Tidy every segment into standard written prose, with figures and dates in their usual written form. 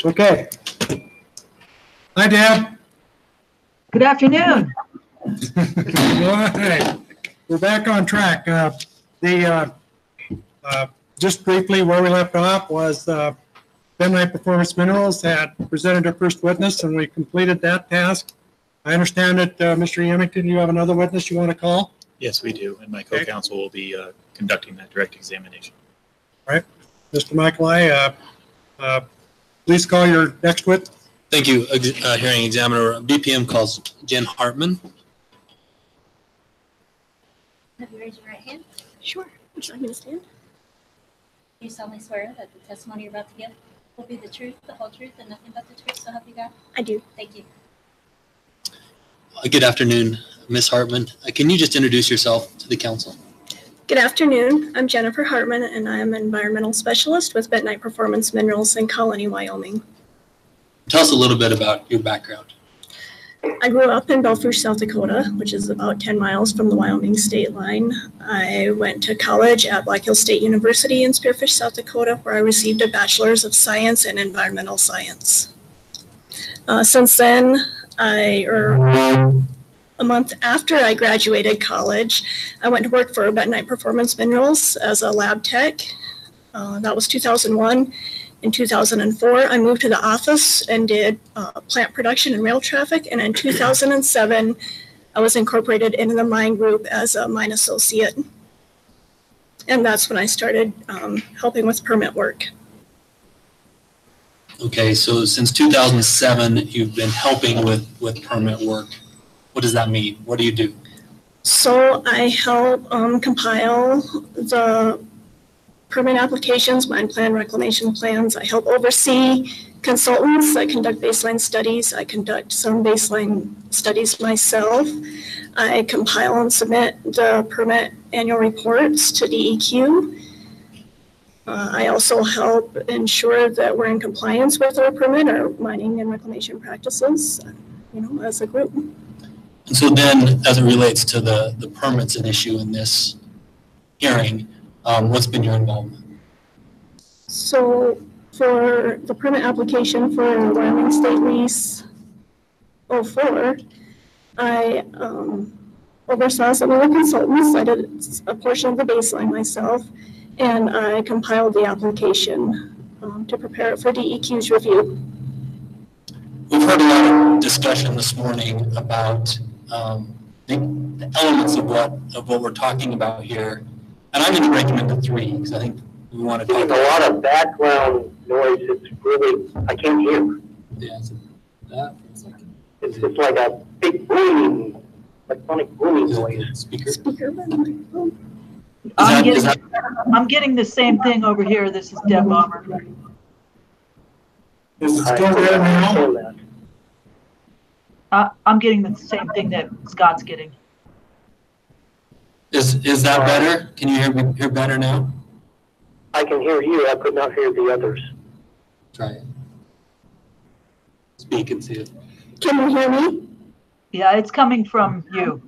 Okay. Hi, Deb. Good afternoon. All right. We're back on track. Just briefly, where we left off was Bentonite Performance Minerals had presented their first witness, and we completed that task. I understand that, Mr. Yemington, you have another witness you want to call? Yes, we do, and my co-counsel will be conducting that direct examination. All right. Mr. Michael, please call your next witness. Thank you, hearing examiner. BPM calls Jen Hartman. Have you raised your right hand? Sure. Would you like me to stand? Do you solemnly swear that the testimony you're about to give will be the truth, the whole truth, and nothing but the truth, so help you God? I do. Thank you. Good afternoon, Ms. Hartman. Can you just introduce yourself to the council? Good afternoon. I'm Jennifer Hartman, and I am an environmental specialist with Bentonite Performance Minerals in Colony, Wyoming. Tell us a little bit about your background. I grew up in Belle Fourche, South Dakota, which is about 10 miles from the Wyoming state line. I went to college at Black Hills State University in Spearfish, South Dakota, where I received a Bachelor's of Science in Environmental Science. Since then, a month after I graduated college, I went to work for Bentonite Performance Minerals as a lab tech. That was 2001. In 2004, I moved to the office and did plant production and rail traffic. And in 2007, I was incorporated into the mine group as a mine associate. And that's when I started helping with permit work. Okay, so since 2007, you've been helping with permit work. What does that mean? What do you do? So I help compile the permit applications, mine plan, reclamation plans. I help oversee consultants. I conduct baseline studies. I conduct some baseline studies myself. I compile and submit the permit annual reports to DEQ. I also help ensure that we're in compliance with our permit, our mining and reclamation practices, as a group. And so then, as it relates to the permits an issue in this hearing, what's been your involvement? So for the permit application for Wyoming State Lease 04, I oversaw some of the consultants. I did a portion of the baseline myself, and I compiled the application to prepare it for DEQ's review. We've heard a lot of discussion this morning about the elements of what we're talking about here. And I'm going to break them into three because I think we want to talk about a lot of background noise. It's really, I can't hear. Yeah, that. It's like a big booming, electronic booming noise. Speaker. I'm getting the same thing over here. This is Deb Bomber. Is it still there now? I'm getting the same thing that Scott's getting. Is that better? Can you hear better now? I can hear you. I could not hear the others. Try it. Speak and see it. Can you hear me? Yeah, it's coming from you.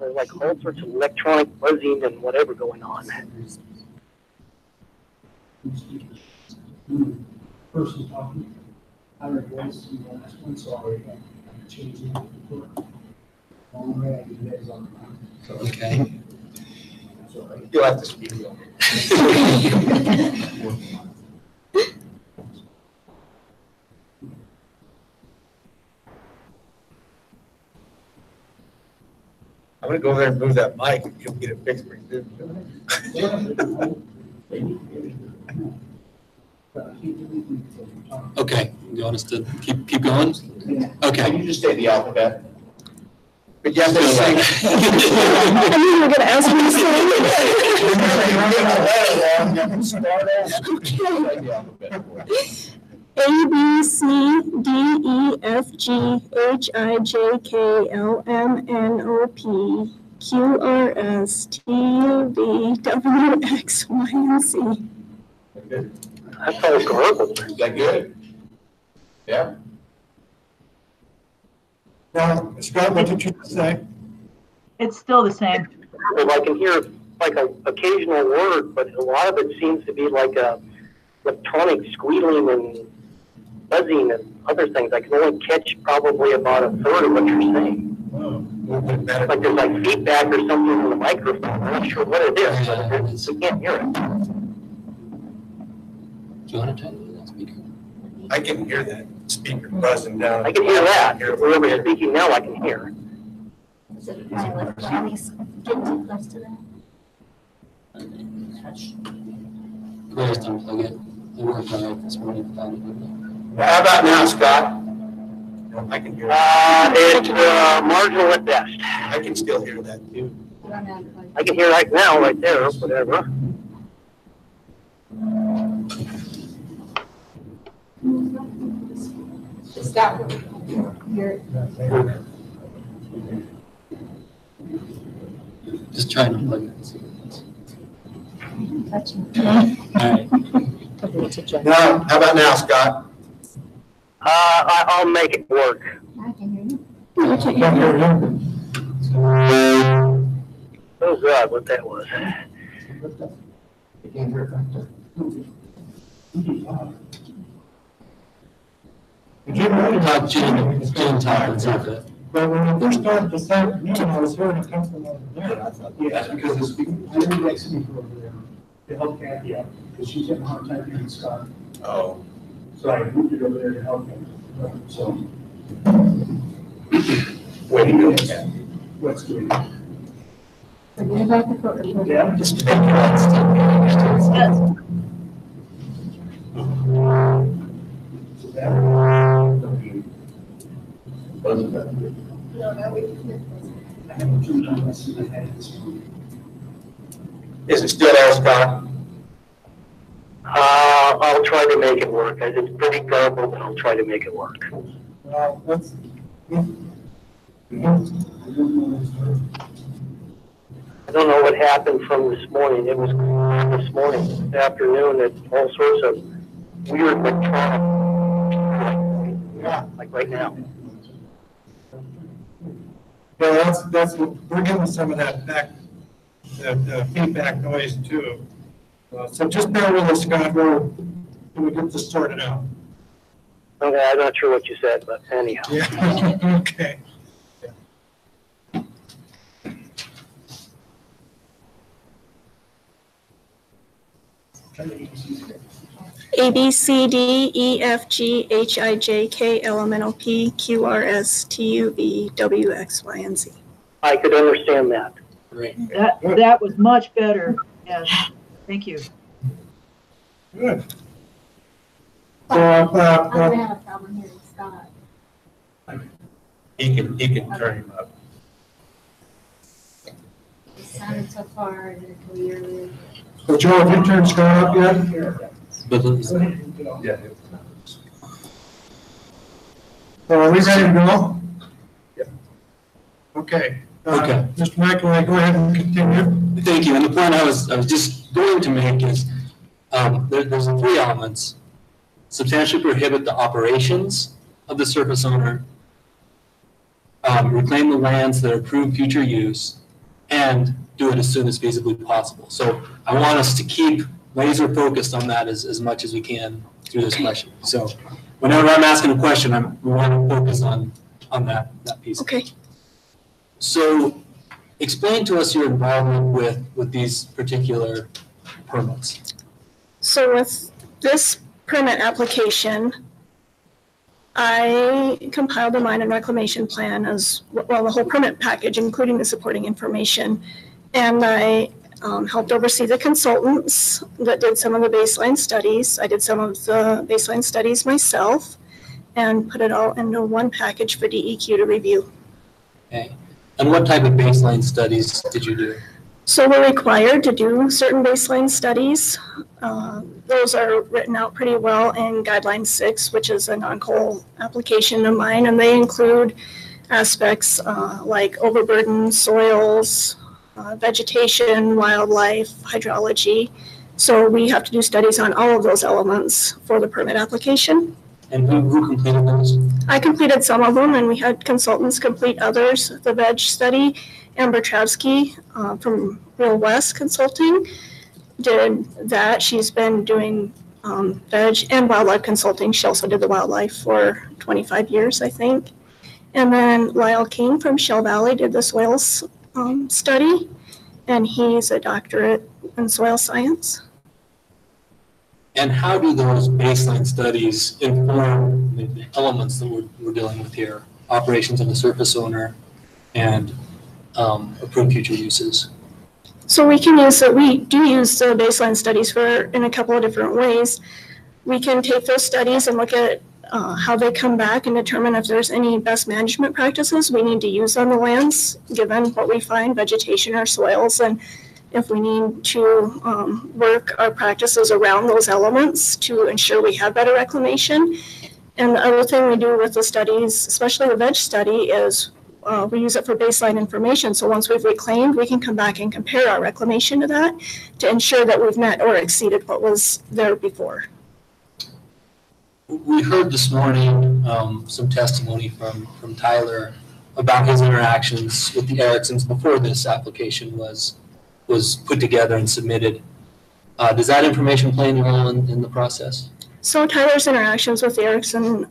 There's like all sorts of electronic buzzing and whatever going on. Person talking, I heard voices in the last one, so I'm changing it. Okay. You'll have to speak. I'm gonna go over there and move that mic and you'll get it fixed pretty soon. Okay, you want us to keep going? Okay. Can you just say the alphabet? But you have to I knew you were going to ask me to say. A, B, C, D, E, F, G, H, I, J, K, L, M, N, O, P, Q, R, S, T, U, V, W, X, Y, and Z. That's all garbled. Is that good? Yeah. Well, Scott, what did you say? It's still the same. Well, I can hear like a occasional word, but a lot of it seems to be like a electronic squealing and buzzing and other things. I can only catch probably about a third of what you're saying. Like there's like feedback or something from the microphone. I'm not sure what it is, but we can't hear it. Do you want to turn the speaker? I can hear that speaker buzzing down. I can hear that. Whoever's speaking now, I can hear. Is it probably like Johnny's getting too close to that? Go ahead, unplug it. It worked all right this morning without it. How about now, Scott? I can hear It's marginal at best. I can still hear that too. I can hear right now, right there, whatever. Stop. Just try and unplug it and see what it is. All right. Now, how about now, Scott? I'll make it work. I can hear you. Oh God, what that was. Talk Jim talk and see if it. But when I first started this afternoon, I was hearing it come from over there. I thought, yeah, that's because the speaker, I didn't like speaker over there to help Kathy out, because she's having a hard time hearing Scott. Oh. So I moved it over there to help him. So, Way to go, Kathy. what's doing? Forget about the court report. Yeah. Just make your eyes still. Yes. Is it still there, Scott? I'll try to make it work. It's pretty garbled, but I'll try to make it work. Well, let's. I don't know what happened from this morning. It was this morning, this afternoon, that all sorts of weird electronic, like right now. Yeah, we're getting some of that back, the feedback noise too. So just bear with us, Scott, till we get this sorted out. Okay, I'm not sure what you said, but anyhow. Yeah, okay. A, B, C, D, E, F, G, H, I, J, K, L, M, N, O, P, Q, R, S, T, U, V, W, X, Y, and Z. I could understand that. Great. That was much better. Yes. Thank you. Good. I'm So, gonna have a problem hearing Scott. He can turn him up. It sounded so far and clearly. so Joe, have you turned Scott up yet? But let's- Yeah. So are we ready to go? Yep. Okay. Okay. Mr. Michael, go ahead and continue. Thank you. And the point I was just going to make is there's three elements. Substantially prohibit the operations of the surface owner, reclaim the lands that are approved future use, and do it as soon as feasibly possible. So I want us to keep laser focused on that as much as we can through this question. So whenever I'm asking a question, we want to focus on that piece. Okay. So explain to us your involvement with these particular permits. So with this permit application, I compiled a mine and reclamation plan as well, the whole permit package, including the supporting information. And I helped oversee the consultants that did some of the baseline studies. I did some of the baseline studies myself and put it all into one package for DEQ to review. Okay. And what type of baseline studies did you do? So we're required to do certain baseline studies. Those are written out pretty well in Guideline 6, which is a non-coal application of mine, and they include aspects like overburden soils, vegetation, wildlife, hydrology. So we have to do studies on all of those elements for the permit application. And who completed those? I completed some of them, and we had consultants complete others. The veg study, Amber Travsky from Real West Consulting did that. She's been doing veg and wildlife consulting. She also did the wildlife for 25 years, I think. And then Lyle King from Shell Valley did the soils study, and he's a doctorate in soil science. And how do those baseline studies inform the elements that we're dealing with here? Operations of the surface owner and approved future uses. So we can use we do use the baseline studies in a couple of different ways. We can take those studies and look at how they come back and determine if there's any best management practices we need to use on the lands, given what we find, vegetation or soils, and if we need to work our practices around those elements to ensure we have better reclamation. And the other thing we do with the studies, especially the veg study, is we use it for baseline information. So once we've reclaimed, we can come back and compare our reclamation to that to ensure that we've met or exceeded what was there before. We heard this morning some testimony from Tyler about his interactions with the Ericksons before this application was put together and submitted. Does that information play any role in the process? So Tyler's interactions with Erickson,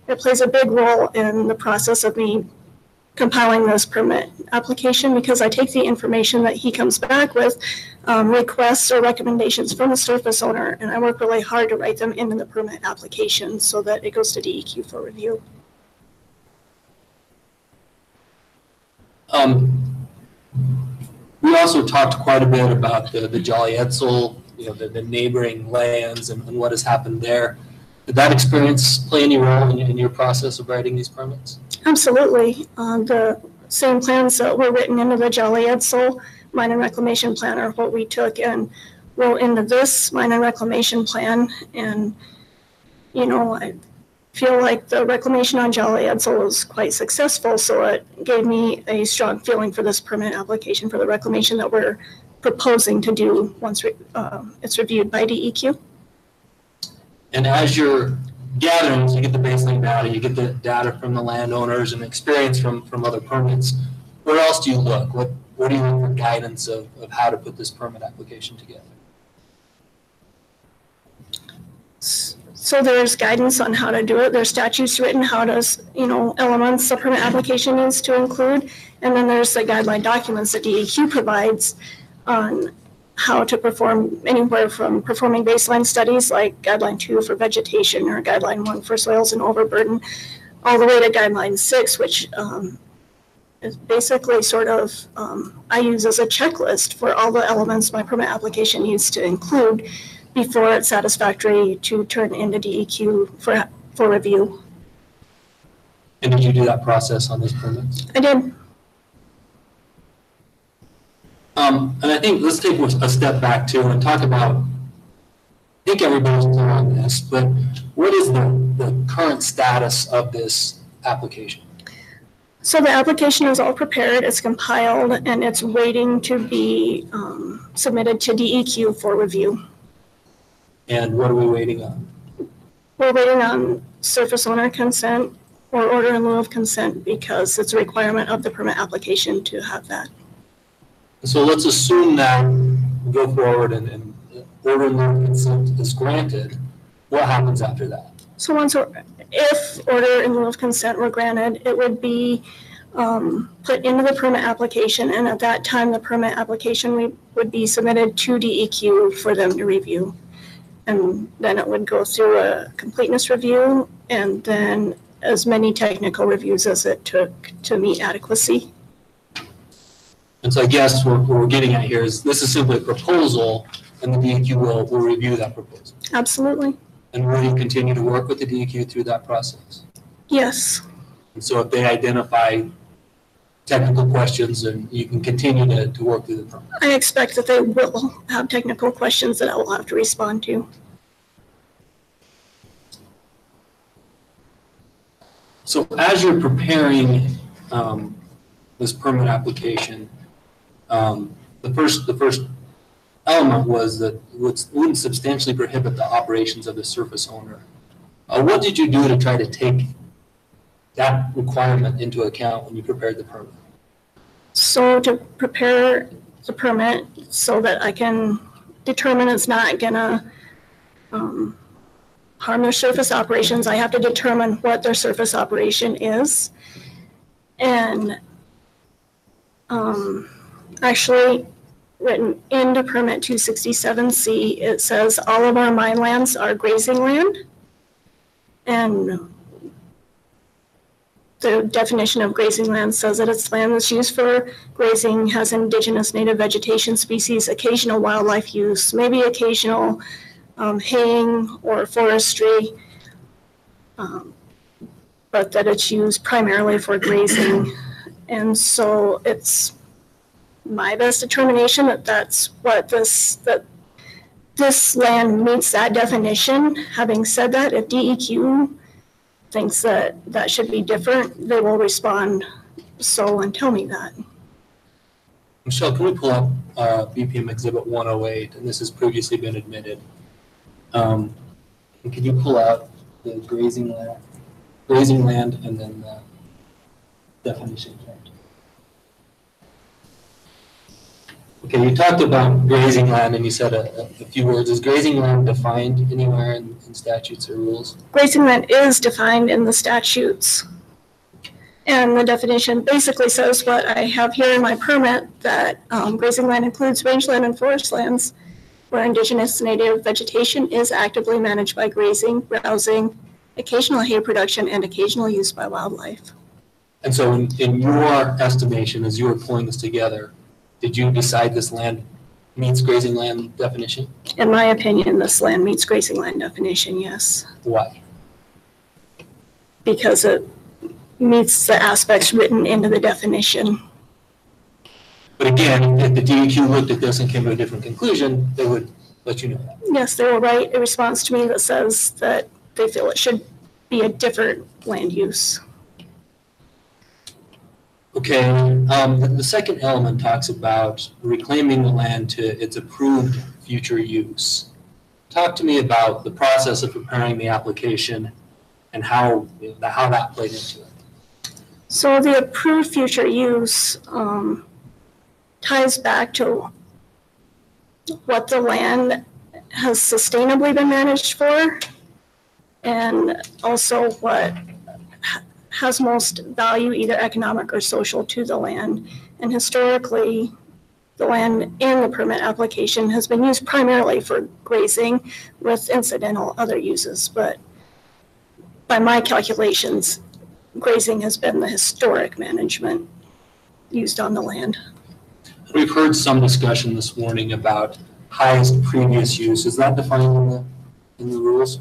it plays a big role in the process of me compiling this permit application, because I take the information that he comes back with, requests or recommendations from the surface owner, and I work really hard to write them into the permit application so that it goes to DEQ for review. We also talked quite a bit about the Jolly Edsel, the neighboring lands and what has happened there. Did that experience play any role in your process of writing these permits? Absolutely. The same plans that were written into the Jolly Edsel mine and reclamation plan are what we took and wrote into this mine and reclamation plan. And, I feel like the reclamation on Jolly Edsel was quite successful, so it gave me a strong feeling for this permit application for the reclamation that we're proposing to do once it's reviewed by DEQ. And as you're gathering, so you get the baseline data, you get the data from the landowners and experience from other permits, where else do you look? What do you look for guidance of how to put this permit application together? So there's guidance on how to do it. There's statutes written how does, elements the permit application needs to include. And then there's the guideline documents that DEQ provides on how to perform, anywhere from performing baseline studies like Guideline 2 for vegetation or Guideline 1 for soils and overburden, all the way to Guideline 6, which is basically sort of, I use as a checklist for all the elements my permit application needs to include before it's satisfactory to turn into DEQ for review. And did you do that process on these permits? I did. And I think let's take a step back too and talk about, I think everybody's clear on this, but what is the current status of this application? So the application is all prepared, it's compiled, and it's waiting to be submitted to DEQ for review. And what are we waiting on? We're waiting on surface owner consent or order in lieu of consent, because it's a requirement of the permit application to have that. So let's assume that we go forward and order in lieu of consent is granted. What happens after that? So if order in lieu of consent were granted, it would be put into the permit application, and at that time the permit application would be submitted to DEQ for them to review. And then it would go through a completeness review and then as many technical reviews as it took to meet adequacy. And so I guess what we're getting at here is this is simply a proposal, and the DEQ will review that proposal. Absolutely. And will you continue to work with the DEQ through that process? Yes. And so if they identify technical questions, and you can continue to work through the permit. I expect that they will have technical questions that I will have to respond to. So as you're preparing this permit application, the first element was that it wouldn't substantially prohibit the operations of the surface owner. What did you do to try to take that requirement into account when you prepared the permit? So to prepare the permit so that I can determine it's not gonna harm their surface operations, I have to determine what their surface operation is. And actually written into permit 267C, it says all of our mine lands are grazing land. And the definition of grazing land says that it's land that's used for grazing, has indigenous native vegetation species, occasional wildlife use, maybe occasional haying or forestry, but that it's used primarily for grazing. And so it's my best determination that that's what that this land meets that definition. Having said that, if DEQ thinks that that should be different, they will respond so and tell me that. Michelle, can we pull up BPM Exhibit 108, and this has previously been admitted. And can you pull out the grazing land and then the definition? Okay, you talked about grazing land and you said a few words. Is grazing land defined anywhere in statutes or rules? Grazing land is defined in the statutes. And the definition basically says what I have here in my permit, that grazing land includes rangeland and forest lands where indigenous native vegetation is actively managed by grazing, browsing, occasional hay production, and occasional use by wildlife. And so in your estimation, as you were pulling this together, did you decide this land meets grazing land definition? In my opinion, this land meets grazing land definition, yes. Why? Because it meets the aspects written into the definition. But again, if the DEQ looked at this and came to a different conclusion, they would let you know that. Yes, they will write a response to me that says that they feel it should be a different land use. Okay, the second element talks about reclaiming the land to its approved future use. Talk to me about the process of preparing the application and how that played into it. So the approved future use ties back to what the land has sustainably been managed for, and also what has most value, either economic or social, to the land. And historically, the land in the permit application has been used primarily for grazing with incidental other uses. But by my calculations, grazing has been the historic management used on the land. We've heard some discussion this morning about highest previous use. Is that defined in the rules?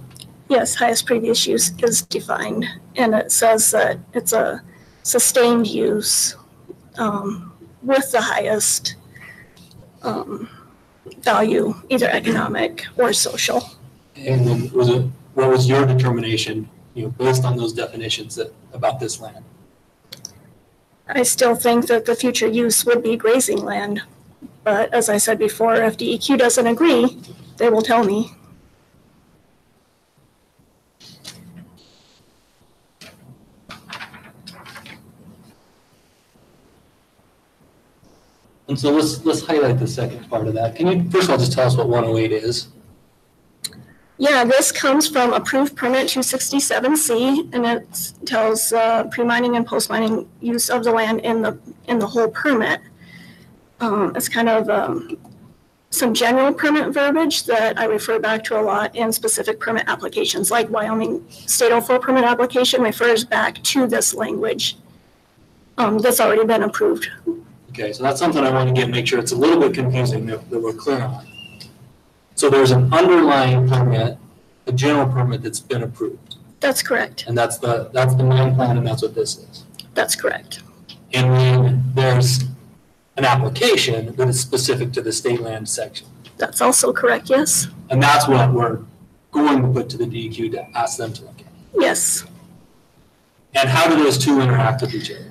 Yes, highest previous use is defined, and it says that it's a sustained use with the highest value, either economic or social. And then what was your determination, based on those definitions about this land? I still think that the future use would be grazing land, but as I said before, if DEQ doesn't agree, they will tell me. And so let's highlight the second part of that. Can you first of all just tell us what 108 is? Yeah, this comes from approved permit 267C, and it tells pre-mining and post-mining use of the land in the whole permit. It's kind of some general permit verbiage that I refer back to a lot in specific permit applications, like Wyoming State 04 permit application refers back to this language that's already been approved. Okay, so that's something I want to make sure it's a little bit confusing that we're clear on. So there's an underlying permit, a general permit that's been approved. That's correct. And that's the mine plan, and that's what this is. That's correct. And then there's an application that is specific to the state land section. That's also correct, yes. And that's what we're going to put to the DEQ to ask them to look at. Yes. And how do those two interact with each other?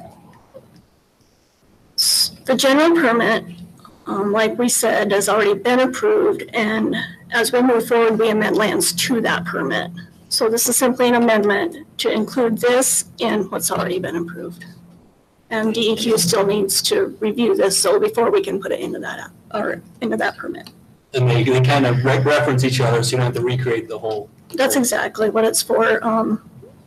The general permit, like we said, has already been approved, and as we move forward, we amend lands to that permit. So this is simply an amendment to include this in what's already been approved. And DEQ still needs to review this, so before we can put it into that, or into that permit. And they kind of reference each other, so you don't have to recreate the whole. That's exactly what it's for.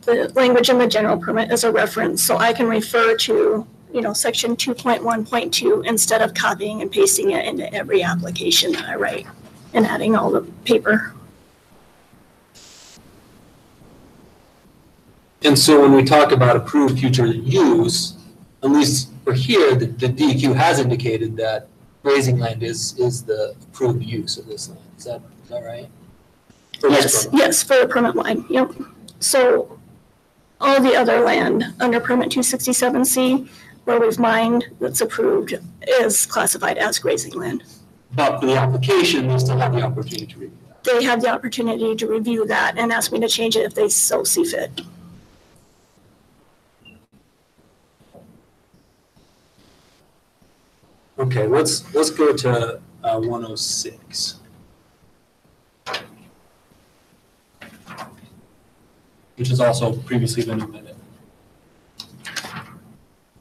The language in the general permit is a reference, so I can refer to, section 2.1.2 instead of copying and pasting it into every application that I write and adding all the paper. And so when we talk about approved future use, at least for here, the DEQ has indicated that grazing land is the approved use of this land. Is that right? Yes, for the permit line, yep. So all the other land under permit 267C where we've mined that's approved is classified as grazing land. But for the application, they still have the opportunity to review that. They have the opportunity to review that and ask me to change it if they so see fit. Okay, let's go to 106. Which has also previously been amended.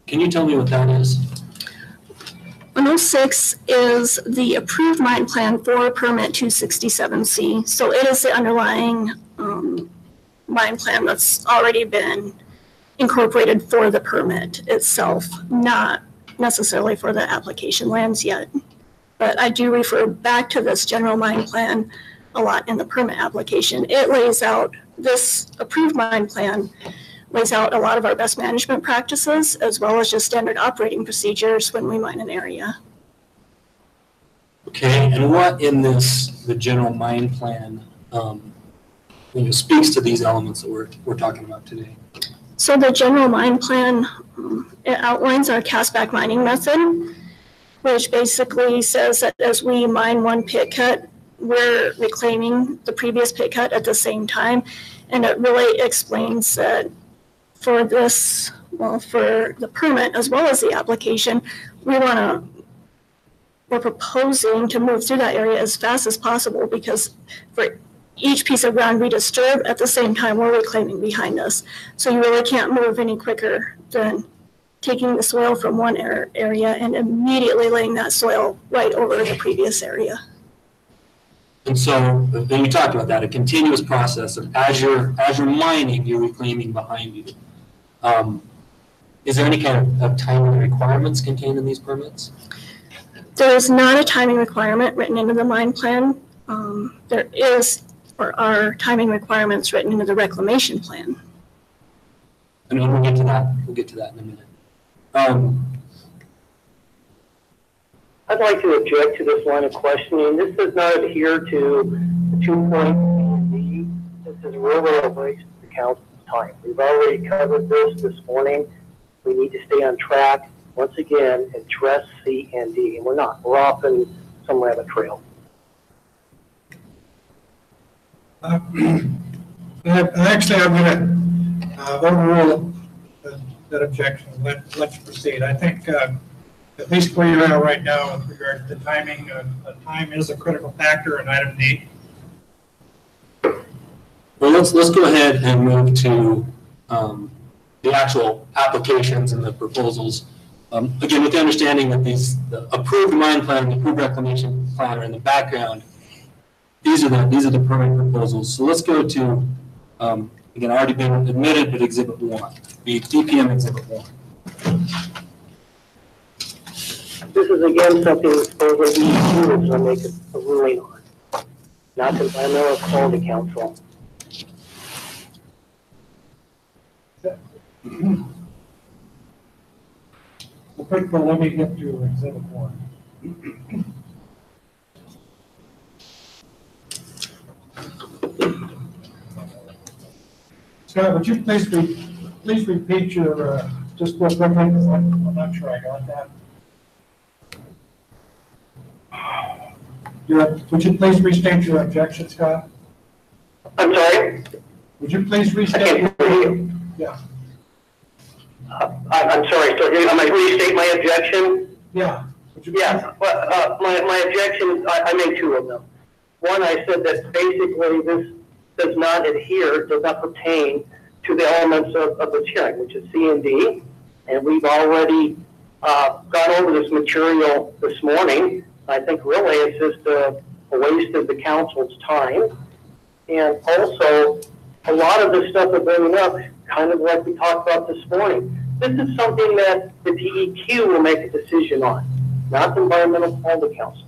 Can you tell me what that is? 106 is the approved mine plan for permit 267C. So it is the underlying mine plan that's already been incorporated for the permit itself, not necessarily for the application lands yet. But I do refer back to this general mine plan a lot in the permit application. It lays out, this approved mine plan lays out a lot of our best management practices as well as just standard operating procedures when we mine an area. Okay, and what in the general mine plan speaks to these elements that we're talking about today? So the general mine plan, it outlines our cast-back mining method, which basically says that as we mine one pit cut, we're reclaiming the previous pit cut at the same time. And it really explains that for this, for the permit as well as the application, we're proposing to move through that area as fast as possible because for each piece of ground we disturb at the same time we're reclaiming behind us. So you really can't move any quicker than taking the soil from one area and immediately laying that soil right over the previous area. And so then you talked about that, a continuous process of as you're mining, you're reclaiming behind you. Is there any kind of timing requirements contained in these permits? There is not a timing requirement written into the mine plan. There are timing requirements written into the reclamation plan. And we'll get to that. We'll get to that in a minute. I'd like to object to this line of questioning. This does not adhere to the 2.D. This is really a waste of the council's time. We've already covered this morning. We need to stay on track. Once again, address C and D, and we're not. We're off in some rabbit trail. Actually, I'm going to overrule that objection. Let's proceed. I think at least where you're at right now with regard to the timing, time is a critical factor in item D. Well, let's go ahead and move to the actual applications and the proposals. Again, with the understanding that the approved mine plan and the approved reclamation plan are in the background, these are the permit proposals. So let's go to, again, already been admitted, but Exhibit 1, the DPM Exhibit 1. This is again something that the DEQ is going to make a ruling on, not the Environmental Quality Council. Well, Principal, let me get to Exhibit 1. Scott, would you please repeat your, just what, I'm not sure I got that. Would you please restate your objection, Scott? I'm sorry? Would you please I restate? can't hear you. Yeah. I'm sorry, so am I restate my objection? Yeah. Would you Yeah, but my objection, I made two of them. One, I said that basically does not adhere, does not pertain to the elements of this hearing, which is C and D. And we've already gone over this material this morning. I think really it's just a waste of the council's time. And also, a lot of the stuff they're bringing up, kind of like we talked about this morning, this is something that the DEQ will make a decision on, not the Environmental Quality Council.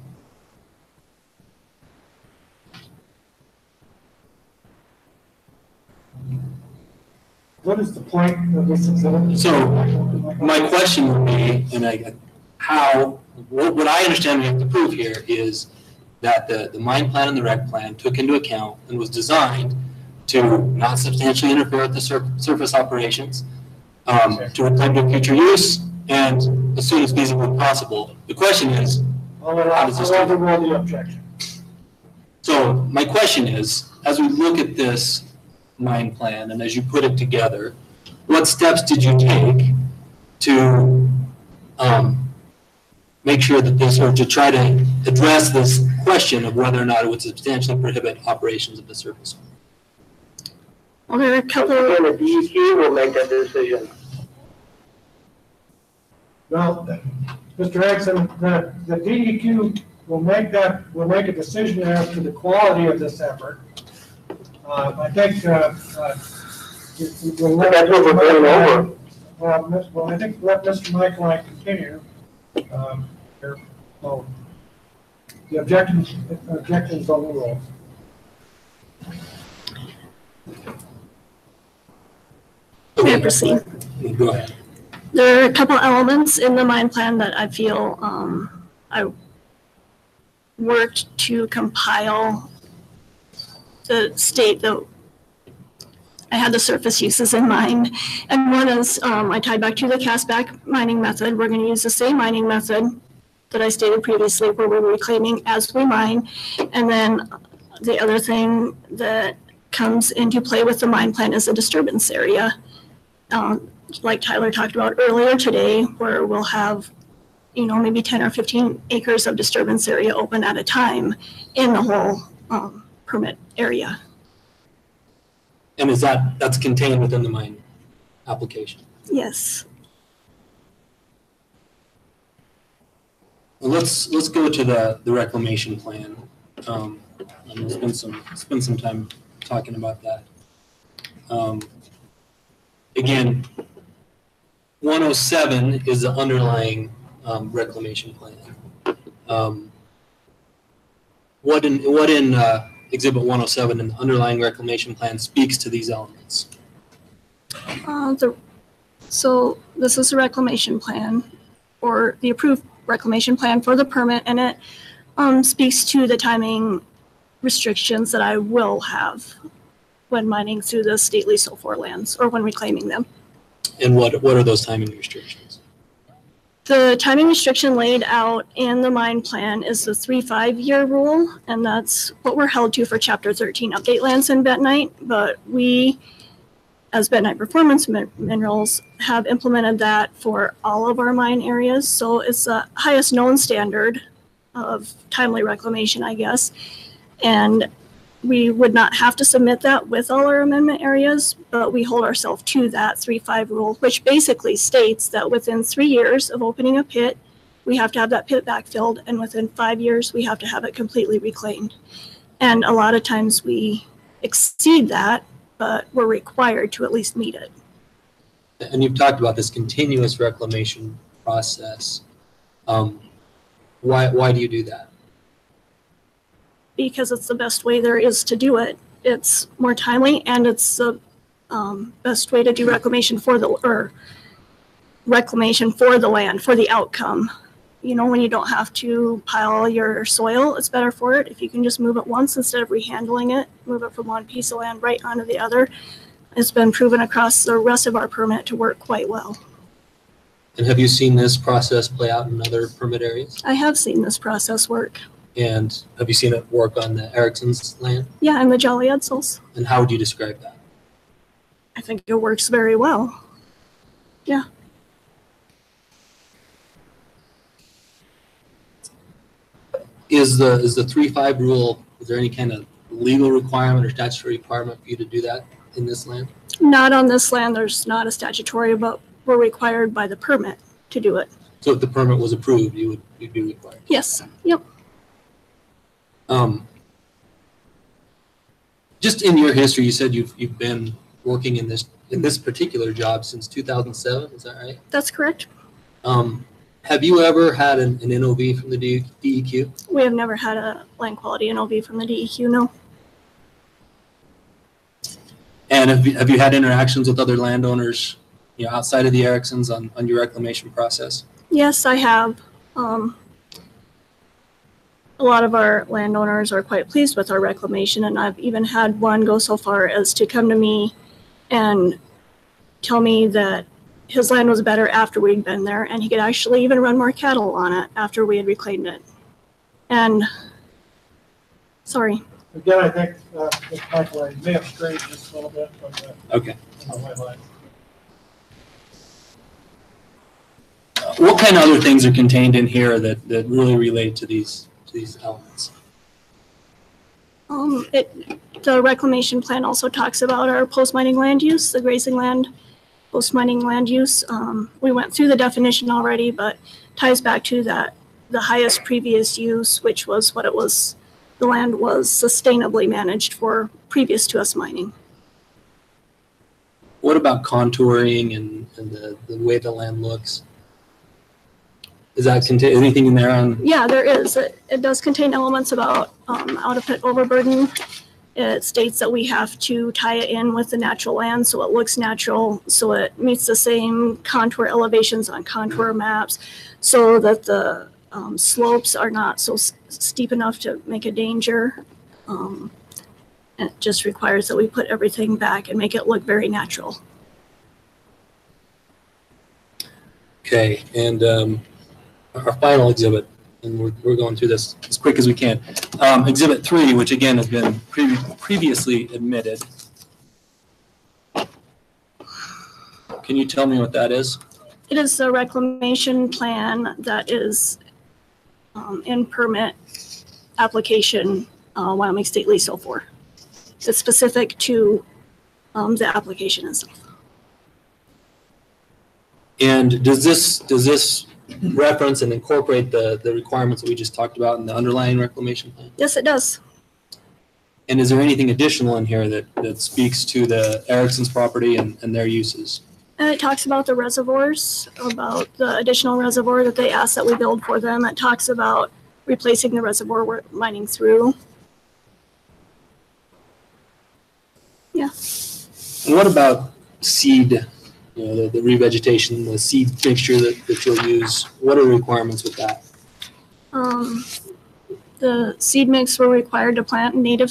What is the point of this exhibit? So my question would be, what I understand we have to prove here is that the mine plan and the rec plan took into account and was designed to not substantially interfere with the surface operations, to reclaim to future use, and as soon as feasibly possible. The question is, I'll overrule the objection. so my question is, as we look at this mine plan and as you put it together, what steps did you take to make sure that this, or to try to address this question of whether or not it would substantially prohibit operations of the surface? Well, there are a couple. And the DEQ will make that decision. Well, Mr. Erickson, the DEQ will make a decision as to the quality of this effort. I think That's what we're going over. Well, I think let Mr. Michael and I continue. The objections on the roll. May I proceed? Go ahead. There are a couple elements in the mine plan that I feel I worked to compile the state that I had the surface uses in mind. And one is I tied back to the castback mining method. We're going to use the same mining method that I stated previously, where we're reclaiming as we mine. And then the other thing that comes into play with the mine plan is a disturbance area. Like Tyler talked about earlier today, where we'll have, maybe 10 or 15 acres of disturbance area open at a time in the whole permit area. And that's contained within the mine application? Yes. Well, let's go to the reclamation plan. And we'll spend some time talking about that. Again, 107 is the underlying reclamation plan. What in Exhibit 107 in the underlying reclamation plan speaks to these elements? So this is a reclamation plan, or the approved reclamation plan for the permit, and it speaks to the timing restrictions that I will have when mining through the state leasehold for lands, or when reclaiming them. And what are those timing restrictions? The timing restriction laid out in the mine plan is the 3-5-year rule, and that's what we're held to for Chapter 13 update lands in Bentonite. But we, as Bentonite Performance Minerals, have implemented that for all of our mine areas. So it's the highest known standard of timely reclamation, I guess. And we would not have to submit that with all our amendment areas, but we hold ourselves to that 3-5 rule, which basically states that within 3 years of opening a pit, we have to have that pit backfilled, and within 5 years, we have to have it completely reclaimed. And a lot of times we exceed that, but we're required to at least meet it. And you've talked about this continuous reclamation process. Why do you do that? Because it's the best way there is to do it. It's more timely, and it's the best way to do reclamation for the land, for the outcome. When you don't have to pile your soil, it's better for it. If you can just move it once instead of rehandling it, move it from one piece of land right onto the other. It's been proven across the rest of our permit to work quite well. And have you seen this process play out in other permit areas? I have seen this process work. And have you seen it work on the Erickson's land? Yeah, and the Jolly Edsels. And how would you describe that? I think it works very well. Yeah. Is the 3-5 rule, is there any kind of legal requirement or statutory requirement for you to do that in this land? Not on this land, there's not a statutory, but we're required by the permit to do it. So if the permit was approved, you'd be required? Yes, yep. Just in your history, you said you've been working in this particular job since 2007, is that right? That's correct. Have you ever had an NOV from the DEQ? We have never had a land quality NOV from the DEQ, no. And have you had interactions with other landowners, outside of the Ericksons on your reclamation process? Yes, I have. A lot of our landowners are quite pleased with our reclamation, and I've even had one go so far as to come to me and tell me that his land was better after we'd been there, and he could actually even run more cattle on it after we had reclaimed it. And, sorry. Again, I think Ms. Michael may have strayed just a little bit from the white line. What kind of other things are contained in here that really relate to these elements? The reclamation plan also talks about our post-mining land use, the grazing land, post-mining land use. We went through the definition already, but ties back to that, the highest previous use, which was what it was, the land was sustainably managed for previous to us mining. What about contouring and the way the land looks? Does that contain anything in there on? Yeah, there is. It does contain elements about out-of-pit overburden. It states that we have to tie it in with the natural land so it looks natural, so it meets the same contour elevations on contour maps, so that the slopes are not so steep enough to make a danger. And it just requires that we put everything back and make it look very natural. Okay, and our final exhibit, and we're going through this as quick as we can. Exhibit 3, which again has been previously admitted. Can you tell me what that is? It is a reclamation plan that is in permit application, Wyoming State Lease 04. It's specific to the application itself. And does this reference and incorporate the requirements that we just talked about in the underlying reclamation plan? Yes, it does. And is there anything additional in here that speaks to the Erickson's property and their uses? And it talks about the reservoirs, about the additional reservoir that they asked that we build for them. It talks about replacing the reservoir we're mining through. Yeah. And what about seed, the revegetation, the seed mixture that you'll use? What are the requirements with that? The seed mix we're required to plant native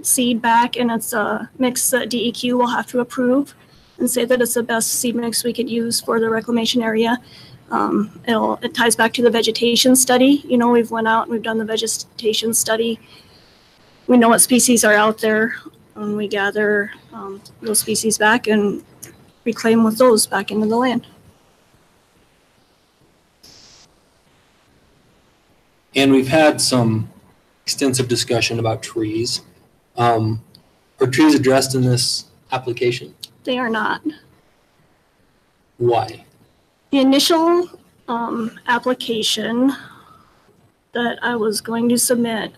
seed back, and it's a mix that DEQ will have to approve and say that it's the best seed mix we could use for the reclamation area. It ties back to the vegetation study. We've went out and we've done the vegetation study. We know what species are out there, and we gather those species back and reclaim with those back into the land. And we've had some extensive discussion about trees. Are trees addressed in this application? They are not. Why? The initial application that I was going to submit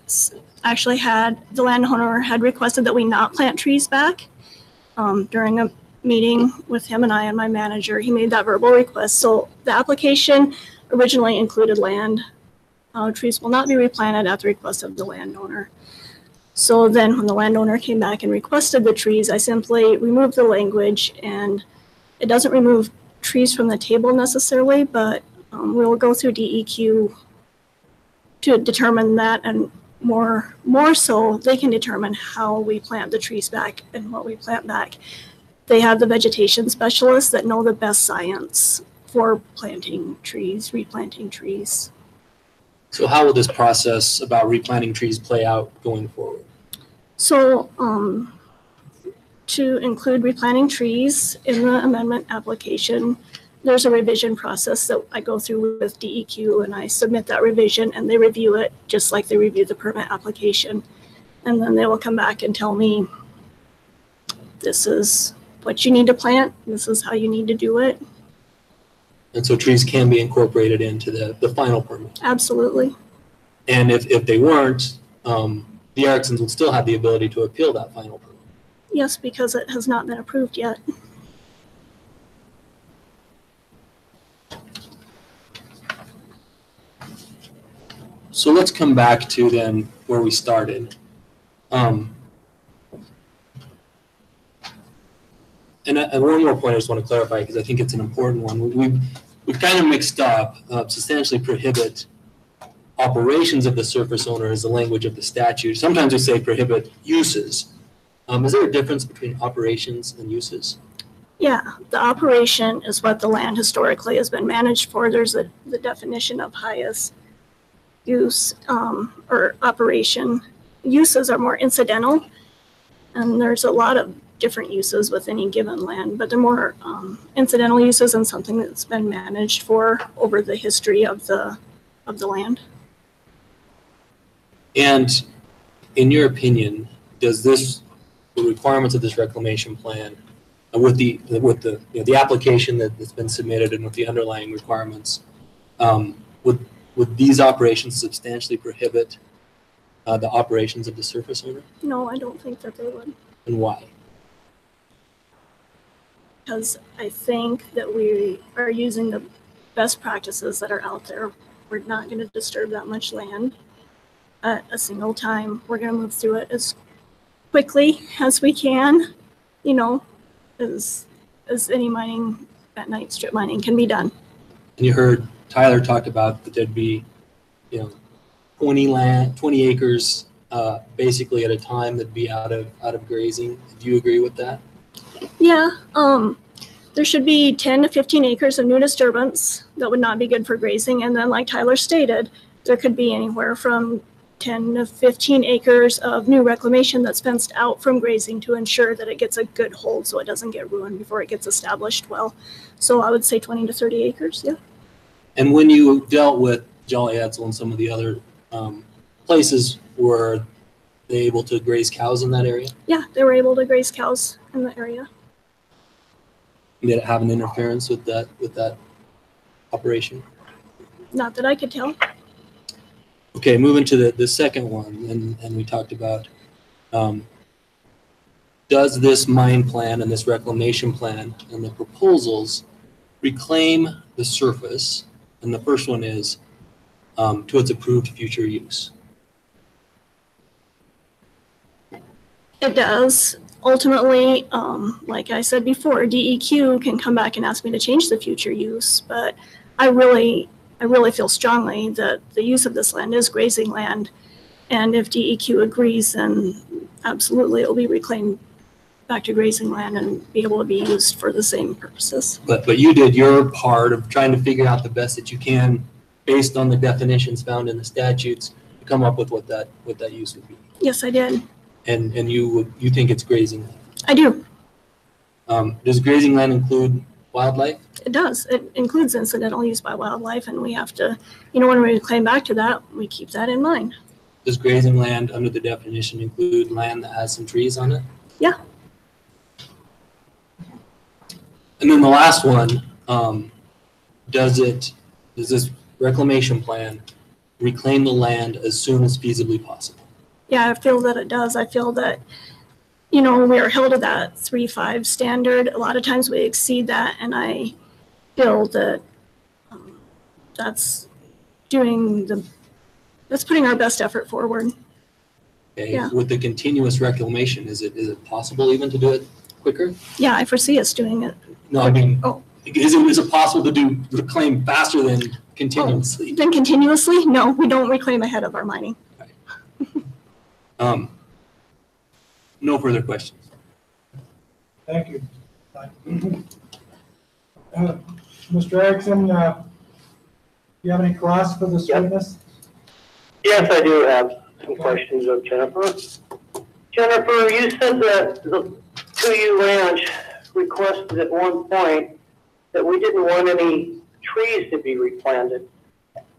actually the landowner had requested that we not plant trees back. During a meeting with him and I and my manager, he made that verbal request. So the application originally included land. Trees will not be replanted at the request of the landowner. So then when the landowner came back and requested the trees, I simply removed the language, and it doesn't remove trees from the table necessarily, but we'll go through DEQ to determine that, and more so they can determine how we plant the trees back and what we plant back. They have the vegetation specialists that know the best science for planting trees, replanting trees. So how will this process about replanting trees play out going forward? So to include replanting trees in the amendment application, there's a revision process that I go through with DEQ, and I submit that revision and they review it just like they review the permit application. And then they will come back and tell me, this is what you need to plant, this is how you need to do it. And so trees can be incorporated into the final permit. Absolutely. And if they weren't, the Ericksons would still have the ability to appeal that final permit. Yes, because it has not been approved yet. So let's come back to then where we started. And one more point I just want to clarify, because I think it's an important one. We've kind of mixed up substantially prohibit operations of the surface owner is the language of the statute. Sometimes we say prohibit uses. Is there a difference between operations and uses? Yeah, the operation is what the land historically has been managed for. There's the definition of highest use or operation. Uses are more incidental, and there's a lot of different uses with any given land, but they're more incidental uses and something that's been managed for over the history of the land. And in your opinion, does the requirements of this reclamation plan with the application that's been submitted and with the underlying requirements, would these operations substantially prohibit the operations of the surface owner? No, I don't think that they would. And why? Because I think that we are using the best practices that are out there. We're not going to disturb that much land at a single time. We're going to move through it as quickly as we can, as any mining at night, strip mining can be done. And you heard Tyler talk about that there'd be, 20 acres basically at a time that'd be out of grazing. Do you agree with that? Yeah, there should be 10 to 15 acres of new disturbance that would not be good for grazing. And then like Tyler stated, there could be anywhere from 10 to 15 acres of new reclamation that's fenced out from grazing to ensure that it gets a good hold so it doesn't get ruined before it gets established well. So I would say 20 to 30 acres, yeah. And when you dealt with Jolly Edsel and some of the other places, were they able to graze cows in that area? Yeah, they were able to graze cows in the area. Did it have an interference with that operation? Not that I could tell. Okay, moving to the second one, and we talked about, does this mine plan and this reclamation plan and the proposals reclaim the surface? And the first one is to its approved future use. It does. Ultimately, like I said before, DEQ can come back and ask me to change the future use, but I really feel strongly that the use of this land is grazing land, and if DEQ agrees, then absolutely it will be reclaimed back to grazing land and be able to be used for the same purposes. But you did your part of trying to figure out the best that you can based on the definitions found in the statutes to come up with what that use would be. Yes, I did. And you think it's grazing land? I do. Does grazing land include wildlife? It does. It includes incidental use by wildlife, and we have to, when we claim back to that, we keep that in mind. Does grazing land under the definition include land that has some trees on it? Yeah. And then the last one, does this reclamation plan reclaim the land as soon as feasibly possible? Yeah, I feel that it does. I feel that, we are held to that 3.5 standard. A lot of times we exceed that, and I feel that that's putting our best effort forward. Okay. Yeah. With the continuous reclamation, is it possible even to do it quicker? Yeah, I foresee us doing it. No, I mean, Oh. is it possible to reclaim faster than continuously? Then continuously? No, we don't reclaim ahead of our mining. No further questions. Thank you. Mr. Erickson, do you have any cross for this Yep. witness? Yes, I do have some questions of Jennifer. Jennifer, you said that the 2U Ranch requested at one point that we didn't want any trees to be replanted.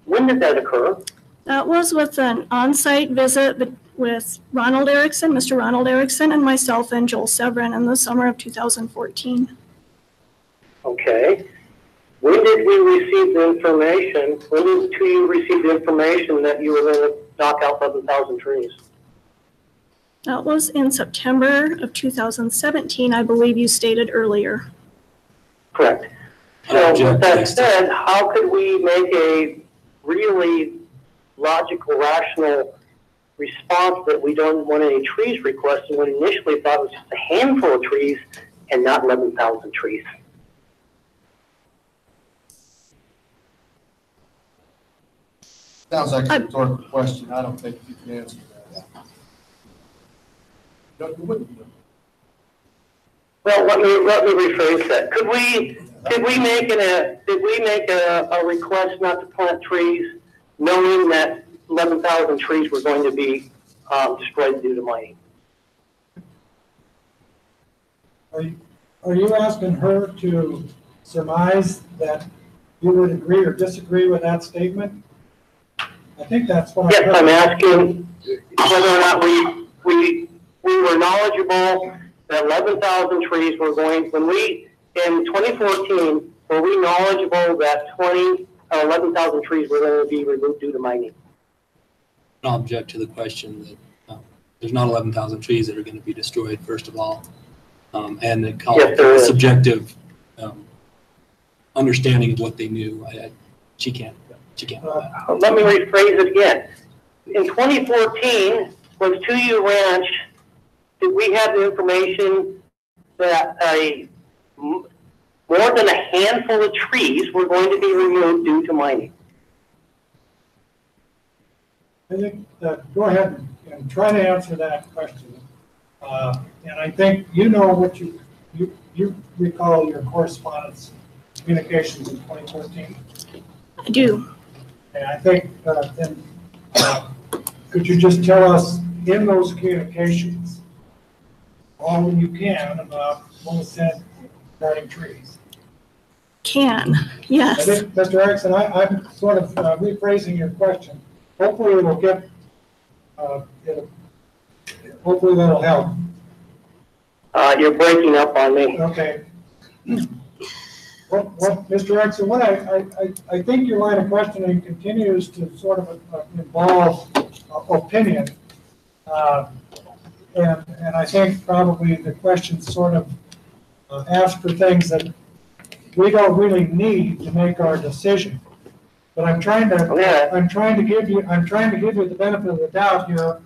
When did that occur? That was with an on-site visit with Ronald Erickson, Mr. Ronald Erickson, and myself and Joel Severin in the summer of 2014. Okay. When did we receive the information? When did you receive the information that you were going to knock out 11,000 trees? That was in September of 2017, I believe you stated earlier. Correct. So with that said, how could we make a really logical, rational response that we don't want any trees requested when initially thought it was just a handful of trees and not 11,000 trees? Sounds like a rhetorical question. I don't think you can answer that. No, you wouldn't. Well, let me rephrase that. Did we make a request not to plant trees, knowing that 11,000 trees were going to be destroyed due to mining? Are you asking her to surmise that you would agree or disagree with that statement? I think that's what Yes, I'm asking whether or not we were knowledgeable that 11,000 trees were going, in 2014, were we knowledgeable that 11,000 trees were going to be removed due to mining? I'll object to the question that there's not 11,000 trees that are going to be destroyed, first of all. And the Yes, subjective understanding of what they knew. She can't. Let me rephrase it again. In 2014, was 2U Ranch, did we have the information that more than a handful of trees were going to be removed due to mining? I think, go ahead and try to answer that question. And I think you know what you recall your correspondence communications in 2014. I do. And I think, could you just tell us in those communications, all you can about what was said regarding trees? Can, I yes. think, Mr. Erickson, I'm sort of rephrasing your question. Hopefully it'll get, hopefully that'll help. You're breaking up on me. Okay. What, Mr. Erickson, what I think your line of questioning continues to sort of involve opinion. And I think probably the question sort of asks for things that we don't really need to make our decision. But I'm trying to give you the benefit of the doubt here.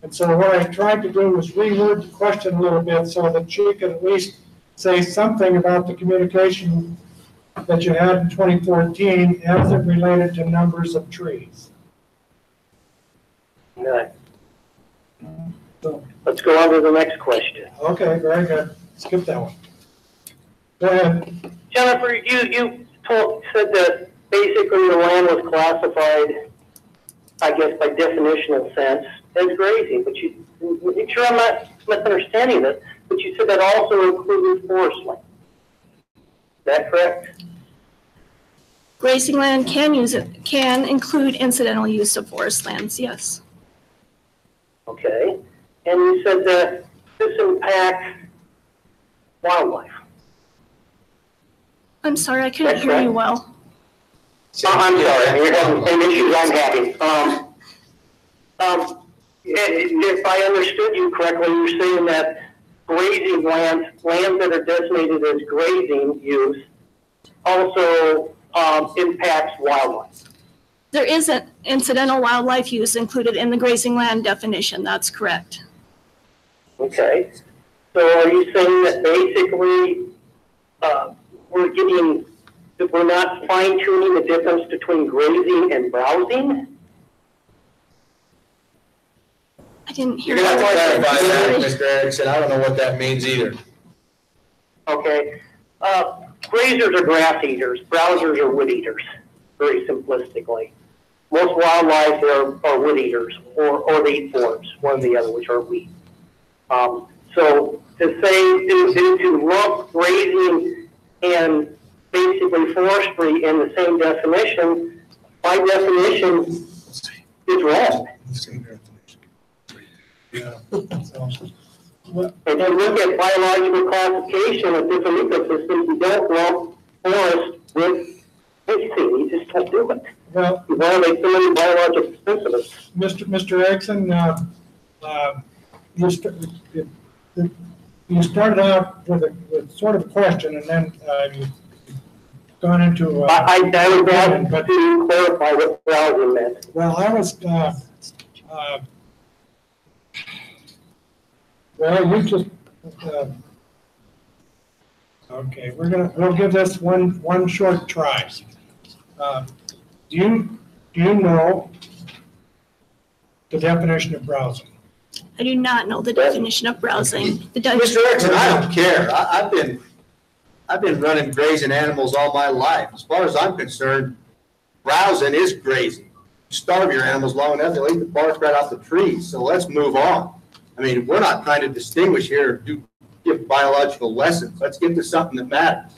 And so what I tried to do was reword the question a little bit so that she could at least say something about the communication that you had in 2014 as it related to numbers of trees. Okay. So, Let's go on to the next question. okay, very good. Skip that one. Go ahead. Jennifer, you said that basically the land was classified, I guess by definitional sense, as grazing, but you make sure I'm not misunderstanding this, but you said that also included forest land. Is that correct? Grazing land can include incidental use of forest lands, yes. Okay. And you said that this impacts wildlife. I'm sorry, I couldn't That's hear you right. well. I'm sorry, you're having the same issues I'm having. If I understood you correctly, you're saying that grazing lands that are designated as grazing use also impacts wildlife. There isn't incidental wildlife use included in the grazing land definition, that's correct. Okay. So are you saying that basically we're not fine tuning the difference between grazing and browsing? I didn't hear You're gonna have to clarify that, that. Mr. Erickson. I don't know what that means either. Okay. Grazers are grass eaters. Browsers are wood eaters, very simplistically. Most wildlife are wood eaters, or they eat forbs, one or the other, which are wheat. So to say, to lump grazing and basically forestry in the same definition, by definition, is wrong. Yeah. So, well, If you look at biological classification of different ecosystems, you don't lump forest with anything. You just don't do it. well, You violate so many biological principles. Mr. Erickson, you started out with sort of a question, and then you've gone into. I would ask but- to clarify what browsing meant. Well, I was, well, you just, okay, we'll give this one short try. Do you know the definition of browsing? I do not know the definition of browsing. The Mr. Erickson, I don't care. I've been running grazing animals all my life. As far as I'm concerned, browsing is grazing. You starve your animals long enough, they'll eat the bark right off the trees. So let's move on. I mean, we're not trying to distinguish here, give biological lessons. Let's get to something that matters.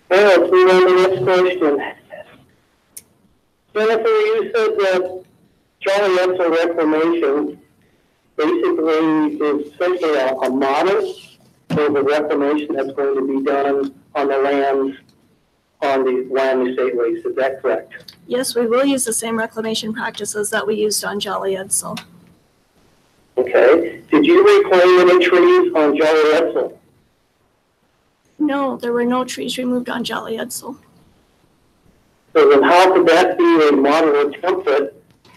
Well, let's move on to the next question. Jennifer, you said that Charlie Etzel Reclamation basically is essentially a model for the reclamation that's going to be done on the lands on the land estate ways. Is that correct? Yes, we will use the same reclamation practices that we used on Jolly Edsel. Okay. Did you reclaim any trees on Jolly Etzel? No, there were no trees removed on Jolly Edsel. So then how could that be a model or template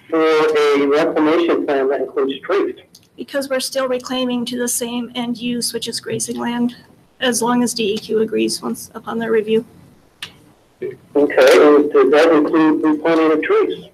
for a reclamation plan that includes trees? Because we're still reclaiming to the same end use, which is grazing land, as long as DEQ agrees once upon their review. Okay, and does that include replanting of trees?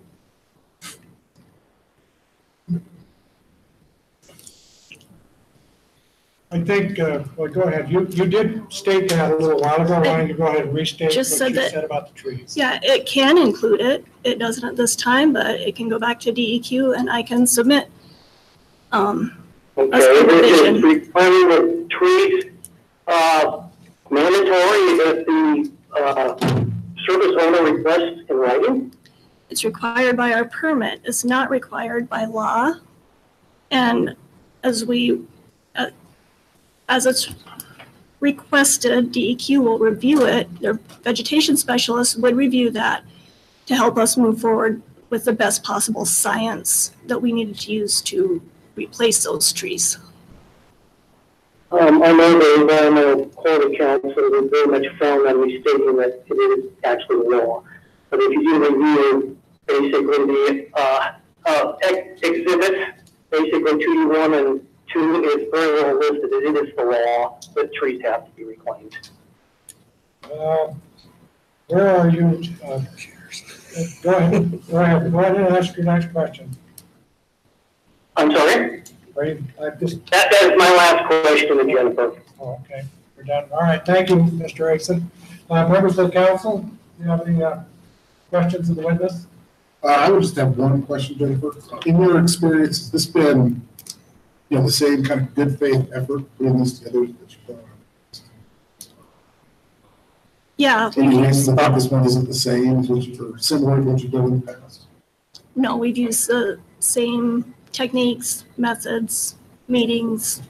I think, well, go ahead. You did state that a little while ago. Why don't you go ahead and restate what you Just said that- said about the trees? Yeah, it can include it. It doesn't at this time, but it can go back to DEQ and I can submit. Okay, is replanting of trees mandatory if the service owner requests in writing? It's required by our permit. It's not required by law. And as it's requested, DEQ will review it. Their vegetation specialist would review that to help us move forward with the best possible science that we needed to use to replace those trees. I know the Environmental Quality Council is very much frowned on restating that it is actually law. But if you do review basically the exhibit, basically 2D1 and 2 is very well listed. It is the law that trees have to be reclaimed. Where are you? Go ahead and ask your next question. I'm sorry? That That is my last question to Jennifer. Oh, okay, we're done. All right, thank you, Mr. Erickson. Members of the council, do you have any questions of the witness? I would just have one question, Jennifer. In your experience, has this been, the same kind of good faith effort putting these together that you've done? Yeah, Any reason that this one isn't the same as what or similar to what you've done in the past? no, we've used the same techniques, methods, meetings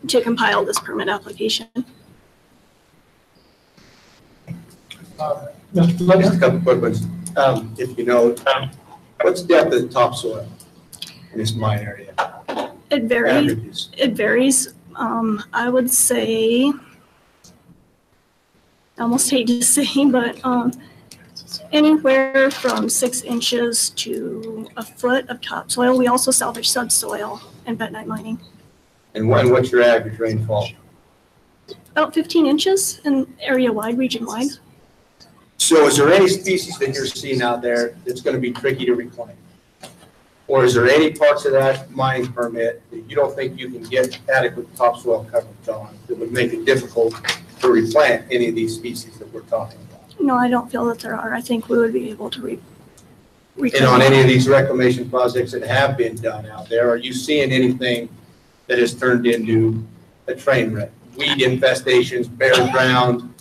to compile this permit application. Mr. Just a Fletcher? couple quick ones. If you know, what's the depth of the topsoil in this mine area? It varies. Averages. It varies. I would say, I almost hate to say, but anywhere from 6 inches to a foot of topsoil. We also salvage subsoil in bentonite mining. And what's your average rainfall? About 15 inches in area-wide, region-wide. So is there any species that you're seeing out there that's going to be tricky to reclaim? Or is there any parts of that mining permit that you don't think you can get adequate topsoil coverage on that would make it difficult to replant any of these species that we're talking about? No, I don't feel that there are. I think we would be able to And on any of these reclamation projects that have been done out there, are you seeing anything that has turned into a train wreck? Weed infestations, bare ground,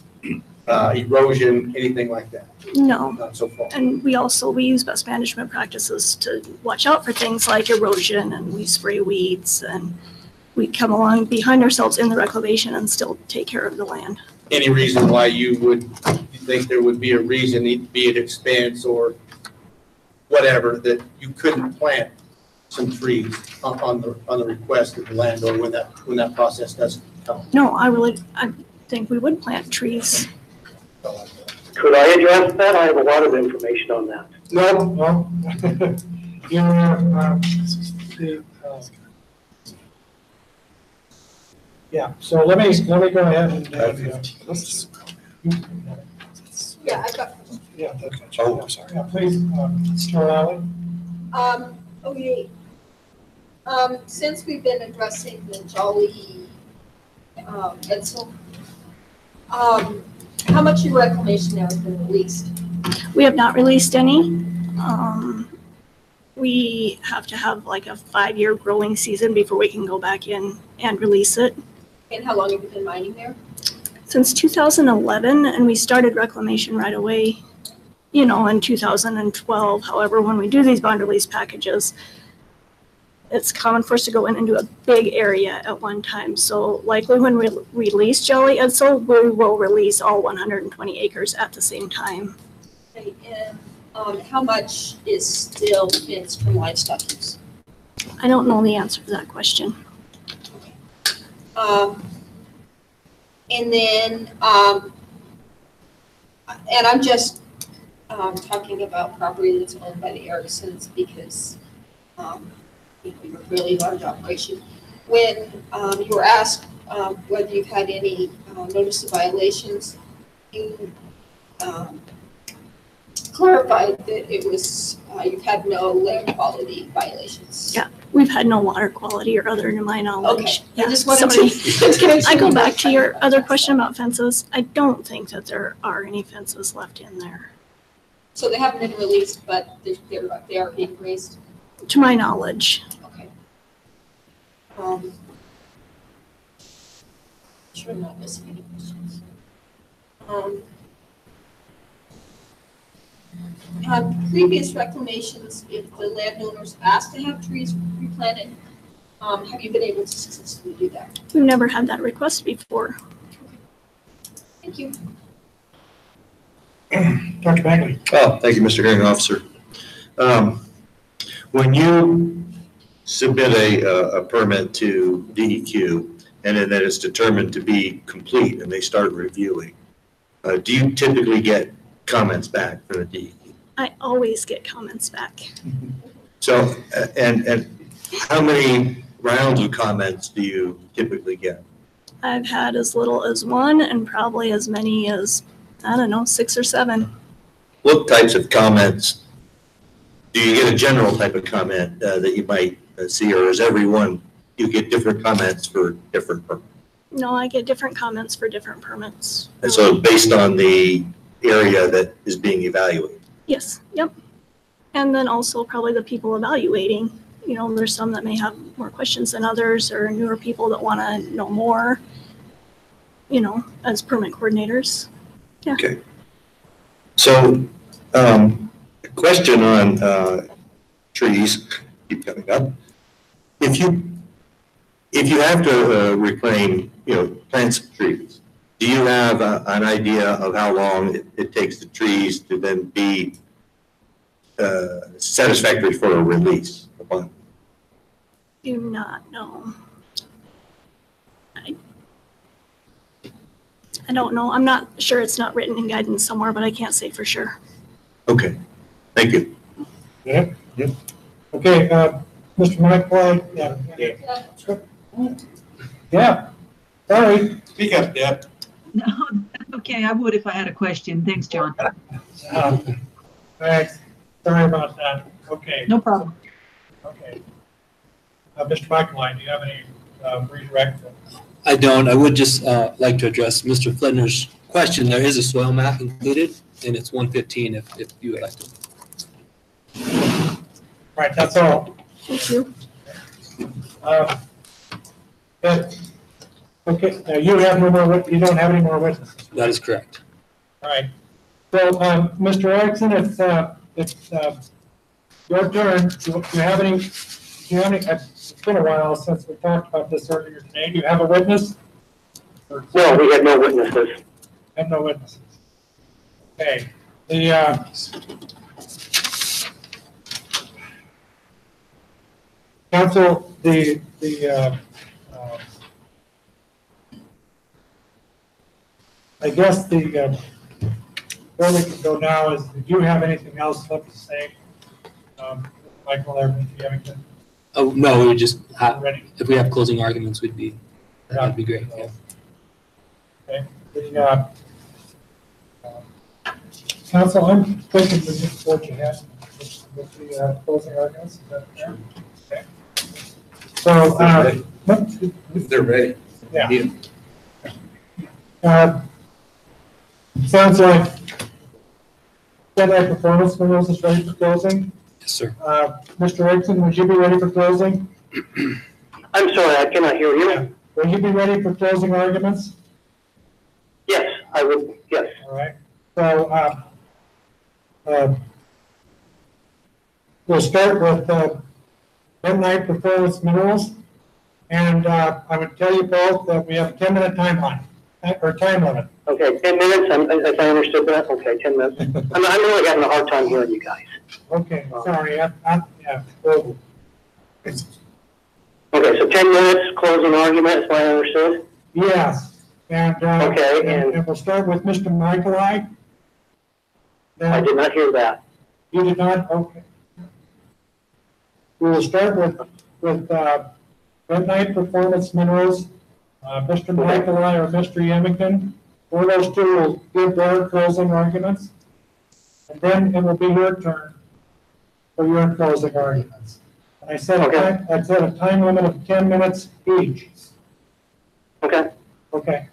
erosion, anything like that? No. Not so far. And we use best management practices to watch out for things like erosion, and we spray weeds, and we come along behind ourselves in the reclamation and still take care of the land. Any reason why you think there would be a reason, be it expense or whatever, that you couldn't plant some trees on the request of the landowner when that process does come? No, I think we would plant trees. Could I address that? I have a lot of information on that. No. Yeah, so let me go ahead and. Yeah, I got, Yeah. Oh, I'm sorry. Yeah, please, Mr. Lally. okay. Since we've been addressing the Jolly, Edsel, how much of reclamation now has been released? We have not released any. We have to have like a 5-year growing season before we can go back in and release it. And how long have you been mining there? Since 2011, and we started reclamation right away, in 2012. However, when we do these bond release packages, it's common for us to go in and do a big area at one time. So likely when we release Jolly Edsel, we will release all 120 acres at the same time. Okay, and how much is still fenced for livestock use? I don't know the answer to that question. And then, and I'm just talking about property that's owned by the Ericksons because you're a really large operation. When you were asked whether you've had any notice of violations, you clarified that it was you've had no land quality violations. Yeah, we've had no water quality or other to my knowledge. Okay, Yeah, I just wanted somebody- I go back to your other question about fences. I don't think that there are any fences left in there, So they haven't been released, but they are being raised. to my knowledge. Okay. Sure, I'm not missing any questions. On previous reclamations, if the landowners asked to have trees replanted, have you been able to successfully do that? We've never had that request before. Thank you. Dr. Bagley. Oh, thank you, Mr. Hearing Officer. When you submit a permit to DEQ and then it's determined to be complete and they start reviewing, do you typically get comments back from the DEQ? I always get comments back. So, and how many rounds of comments do you typically get? I've had as little as one and probably as many as, 6 or 7. What types of comments? Do you get a general type of comment that you might see, or is everyone, you get different comments for different permits? No, I get different comments for different permits. And so based on the area that is being evaluated? Yes, yep. And then also probably the people evaluating. There's some that may have more questions than others or newer people that want to know more, as permit coordinators. Yeah. Okay. So, a question on trees, keep coming up. If you have to reclaim, plant some trees, do you have an idea of how long it takes the trees to then be satisfactory for a release? Do not know. I don't know. I'm not sure. It's not written in guidance somewhere, but I can't say for sure. Okay, thank you. Yeah. Okay, Mr. Mike White. Yeah. Sorry. Speak up, Deb. No, that's okay. I would if I had a question. Thanks, John. Thanks. Sorry about that. Okay. No problem. Okay. Mr. McElwain, do you have any redirect? I don't. I would just like to address Mr. Flitner's question. There is a soil map included, and it's 115 if you would like to. Right, that's all. Thank you. Good. Okay, now you have no more, you don't have any more witnesses. That is correct. All right. So, Mr. Erickson, it's your turn. Do you have any, it's been a while since we talked about this earlier today. Do you have a witness? No, we had no witnesses. Have no witnesses. Okay. The, council, I guess where we can go now is, do you have anything else left to say? Michael, or Mr. Yevington? Oh, no, we would just, Ready? if we have closing arguments, that'd be great, yeah. Okay. The, council, I'm thinking we just what you had with the closing arguments. Is that fair? Okay. So, If they're ready. Yeah. Sounds like Jedi Performance Minerals is ready for closing. Yes, sir. Mr. Erickson, would you be ready for closing? I'm sorry, I cannot hear you. Will you be ready for closing arguments? Yes, I would, yes. All right. So, we'll start with Midnight Performance Minerals. And I would tell you both that we have a 10-minute timeline, or time limit. Okay, 10 minutes, if I understood that, okay, 10 minutes. I'm really having a hard time hearing you guys. Okay, sorry, yeah. Well, Okay, so 10 minutes, closing argument, is what I understood? yes, and, Okay, and we'll start with Mr. Michaelai. I did not hear that. You did not? Okay. We will start with Midnight Performance Minerals, Mr. Michaelai or Mr. Yemington. One of those two will give their closing arguments. And then it will be your turn for your closing arguments. And I said a time limit of 10 minutes each. Okay. Okay.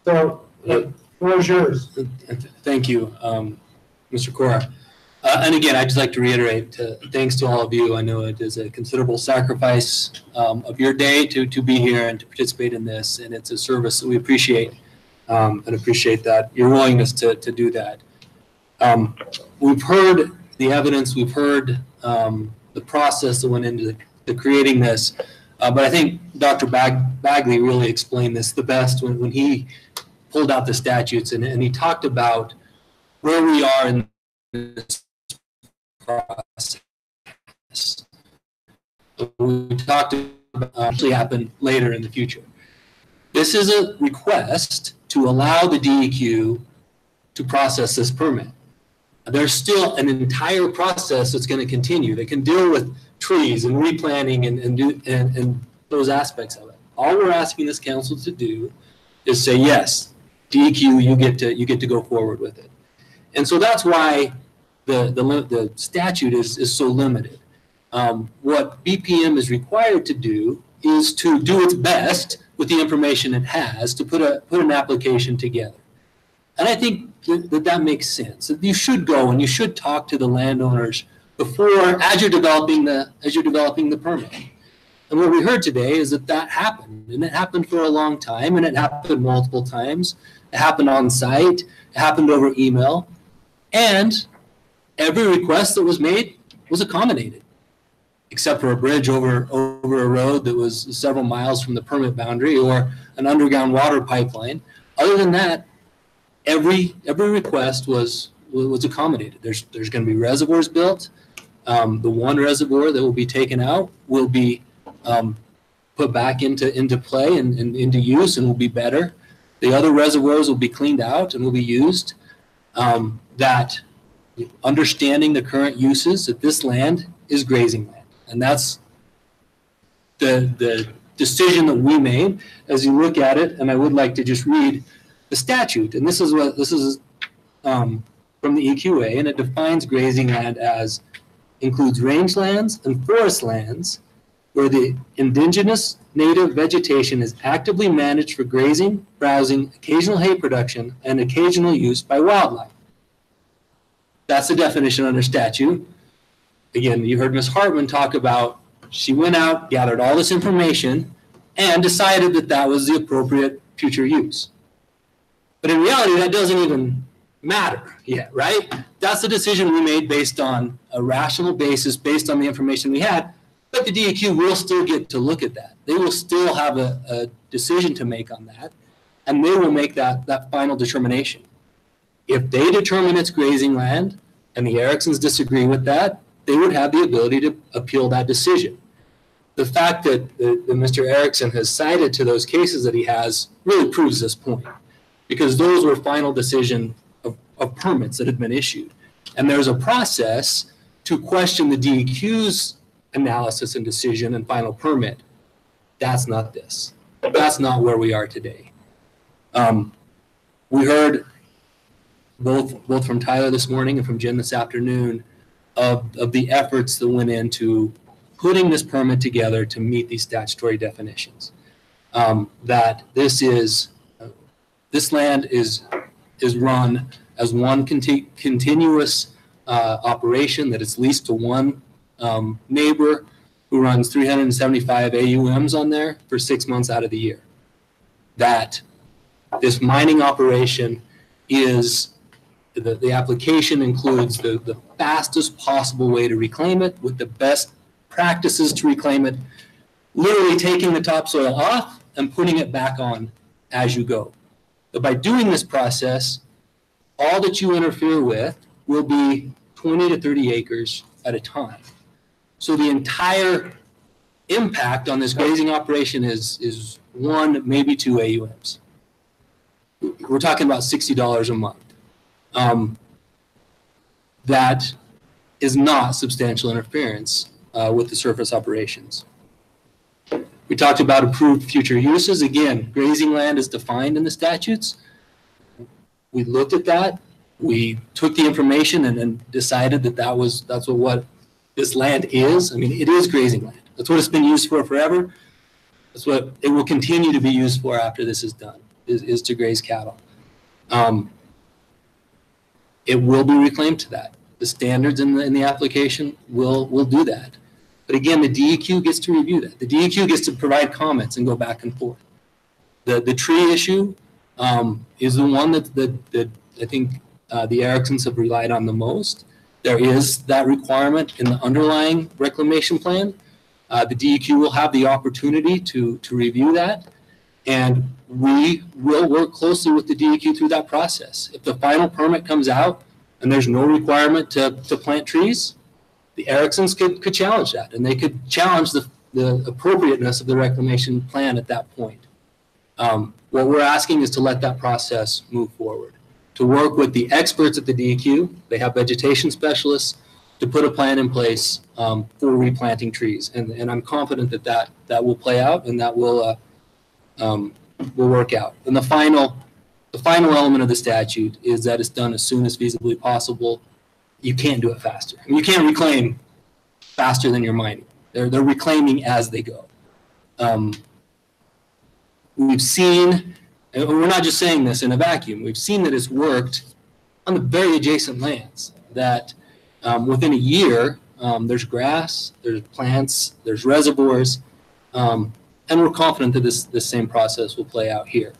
So, the floor is yours. Thank you, Mr. Cora. And again, I'd just like to reiterate, thanks to all of you. I know it is a considerable sacrifice of your day to be here and to participate in this, and it's a service that we appreciate and appreciate that your willingness to do that. We've heard the evidence, we've heard the process that went into creating this, but I think Dr. Bagley really explained this the best when he pulled out the statutes and he talked about where we are in this process. We talked about actually happen later in the future. This is a request to allow the DEQ to process this permit. There's still an entire process that's going to continue. They can deal with trees and replanting and those aspects of it. All we're asking this council to do is say, yes, DEQ, you get to go forward with it. And so that's why the statute is so limited. What BPM is required to do is to do its best with the information it has to put an application together. And I think that makes sense. That you should go and you should talk to the landowners before, as you're developing the permit. And what we heard today is that happened, and it happened for a long time, and it happened multiple times. It happened on site, it happened over email, and every request that was made was accommodated, except for a bridge over a road that was several miles from the permit boundary or an underground water pipeline. Other than that, every request was accommodated. There's going to be reservoirs built. The one reservoir that will be taken out will be put back into play and into use and will be better. The other reservoirs will be cleaned out and will be used. That understanding the current uses, that this land is grazing land. And that's the decision that we made as you look at it. And I would like to just read the statute. And this is from the EQA, and it defines grazing land as includes rangelands and forest lands where the indigenous native vegetation is actively managed for grazing, browsing, occasional hay production, and occasional use by wildlife. That's the definition under statute. Again, you heard Ms. Hartman talk about, she went out, gathered all this information, and decided that that was the appropriate future use. But in reality, that doesn't even matter yet, right? That's the decision we made based on a rational basis, based on the information we had. But the DEQ will still get to look at that. They will still have a decision to make on that, and they will make that final determination. If they determine it's grazing land and the Ericksons disagree with that, they would have the ability to appeal that decision. The fact that Mr. Erickson has cited to those cases that he has really proves this point, because those were final decision of permits that had been issued. And there's a process to question the DEQ's analysis and decision and final permit. That's not this. That's not where we are today. We heard both from Tyler this morning and from Jim this afternoon of the efforts that went into putting this permit together to meet these statutory definitions. That this land is run as one continuous operation, that it's leased to one neighbor who runs 375 AUMs on there for 6 months out of the year. That this mining operation is, the application includes the fastest possible way to reclaim it with the best practices to reclaim it, literally taking the topsoil off and putting it back on as you go. But by doing this process, all that you interfere with will be 20 to 30 acres at a time. So the entire impact on this grazing operation is 1, maybe 2 AUMs. We're talking about $60 a month. That is not substantial interference with the surface operations. We talked about approved future uses. Again, grazing land is defined in the statutes. We looked at that. We took the information and decided that that's what this land is. I mean, it is grazing land. That's what it's been used for forever. That's what it will continue to be used for after this is done, is to graze cattle. It will be reclaimed to that. The standards in the application will do that. But again, the DEQ gets to review that. The DEQ gets to provide comments and go back and forth. The tree issue is the one that I think the Ericksons have relied on the most. There is that requirement in the underlying reclamation plan. The DEQ will have the opportunity to review that, and we will work closely with the DEQ through that process. If the final permit comes out and there's no requirement to plant trees, the Ericksons could challenge that, and they could challenge the appropriateness of the reclamation plan at that point. What we're asking is to let that process move forward, to work with the experts at the DEQ. They have vegetation specialists to put a plan in place for replanting trees, and I'm confident that will play out and that will work out. And the final element of the statute is that it's done as soon as feasibly possible. You can't do it faster. I mean, you can't reclaim faster than you're mining. They're reclaiming as they go. We've seen, and we're not just saying this in a vacuum, we've seen that it's worked on the very adjacent lands, that within a year, there's grass, there's plants, there's reservoirs, and we're confident that this same process will play out here.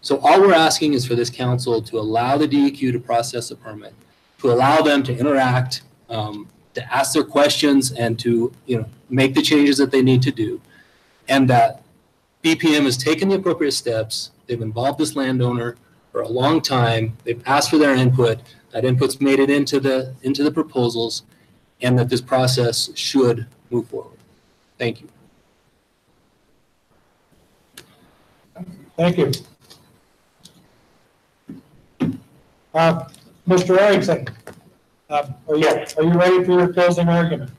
So all we're asking is for this council to allow the DEQ to process the permit, to allow them to interact, to ask their questions, and to make the changes that they need to do, and that BPM has taken the appropriate steps. They've involved this landowner for a long time. They've asked for their input. That input's made it into the proposals, and that this process should move forward. Thank you. Thank you. Mr. Erickson, are you ready for your closing argument?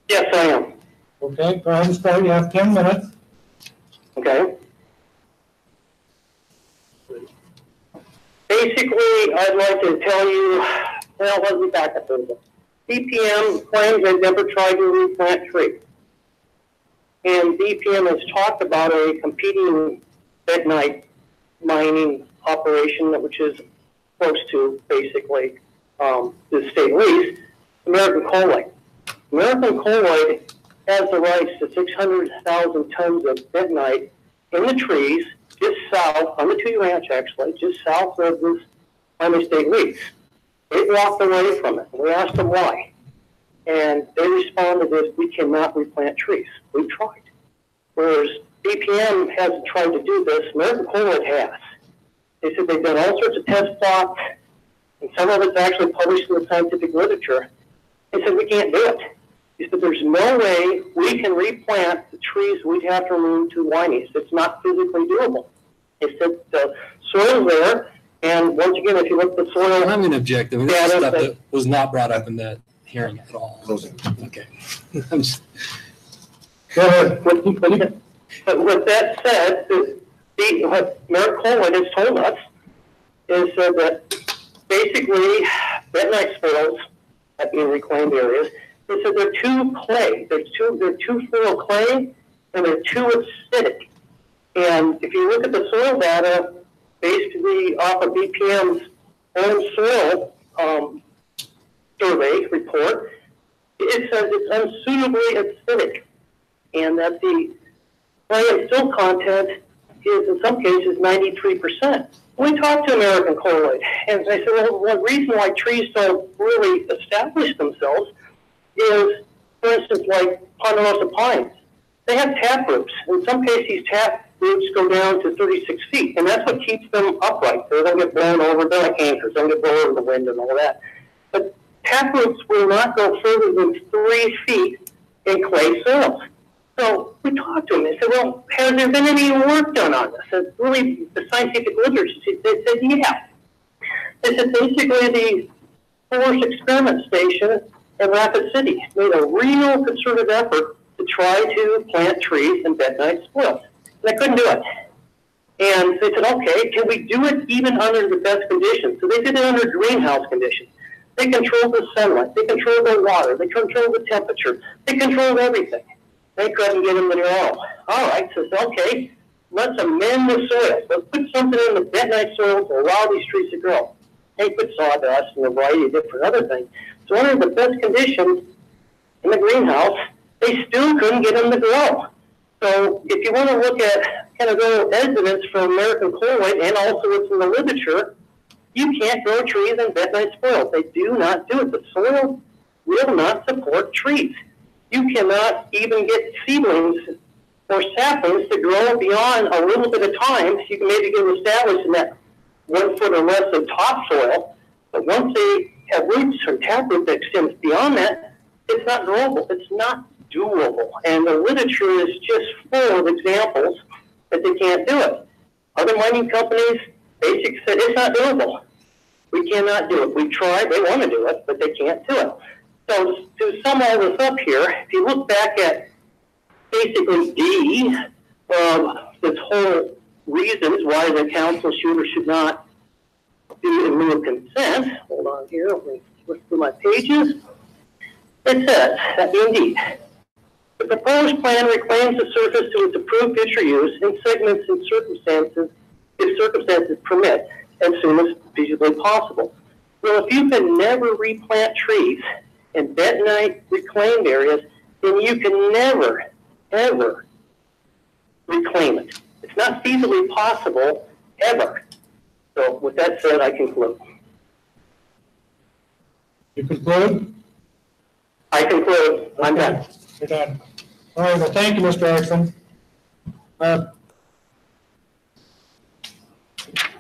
Yes, I am. Okay, go ahead and start. You have 10 minutes. Okay. Basically, I'd like to tell you, well, let me back up a little bit. BPM claims they've never tried to replant trees. And BPM has talked about a competing midnight mining operation, which is close to basically the state lease, American Colloid. American Colloid has the rights to 600,000 tons of midnight in the trees, just south, on the Two Ranch actually, just south of this Miami State Leaks. They walked away from it. We asked them why. And they responded with, we cannot replant trees. We tried. Whereas BPM hasn't tried to do this, American Colwood has. They said they've done all sorts of test plots, and some of it's actually published in the scientific literature. They said we can't do it. He said there's no way we can replant the trees we'd have to remove to Winey's. It's not physically doable. They said the soil's there, and once again, if you look at the soil... I'm going to object. I mean, this is stuff that was not brought up in that hearing at all. Okay. I'm just... Go ahead. But with that said, what Mayor Colwood has told us is that basically bentonite spoils in reclaimed areas. They said they're too clay. They're too full of clay and they're too acidic. And if you look at the soil data, basically off of BPM's own soil survey report, it says it's unsuitably acidic, and that the clay and silt content is in some cases 93%. We talked to American Colwood, and they said, well, one reason why trees don't really establish themselves is, for instance, like ponderosa pines. They have tap roots. In some cases, these tap roots go down to 36 feet, and that's what keeps them upright. They don't get blown over, they're like anchors, they don't get blown over the wind and all that. But tap roots will not go further than 3 feet in clay soils. So we talked to them. They said, well, has there been any work done on this? And really, the scientific literature, they said, yeah. They said, basically, the Forest Experiment Station in Rapid City made a real concerted effort to try to plant trees in bentonite spoils. And they couldn't do it. And they said, okay, can we do it even under the best conditions? So they did it under greenhouse conditions. They controlled the sunlight. They controlled the water. They controlled the temperature. They controlled everything. They couldn't get them to grow. All right, so okay, let's amend the soil. Let's put something in the bentonite soil to allow these trees to grow. They put sawdust and a variety of different other things. So under the best conditions in the greenhouse, they still couldn't get them to grow. So if you want to look at kind of the evidence from American Colwood and also what's in the literature, you can't grow trees in bentonite soil. They do not do it. The soil will not support trees. You cannot even get seedlings or saplings to grow beyond a little bit of time. You can maybe get them established in that 1 foot or less of topsoil, but once they have roots or taproot that extends beyond that, it's not growable. It's not doable. And the literature is just full of examples that they can't do it. Other mining companies basically said it's not doable. We cannot do it. We tried. They want to do it, but they can't do it. So to sum all this up here, if you look back at basically D, this whole reasons why the council should or should not do in lieu of consent. Hold on here, let me flip through my pages. It says that indeed, the proposed plan reclaims the surface to its approved future use in segments and circumstances, if circumstances permit, as soon as feasibly possible. Well, if you can never replant trees in bentonite reclaimed areas, then you can never, ever reclaim it. It's not feasibly possible, ever. So with that said, I conclude. You conclude? I conclude. I'm done. You're done. All right, well, thank you, Mr. Erickson.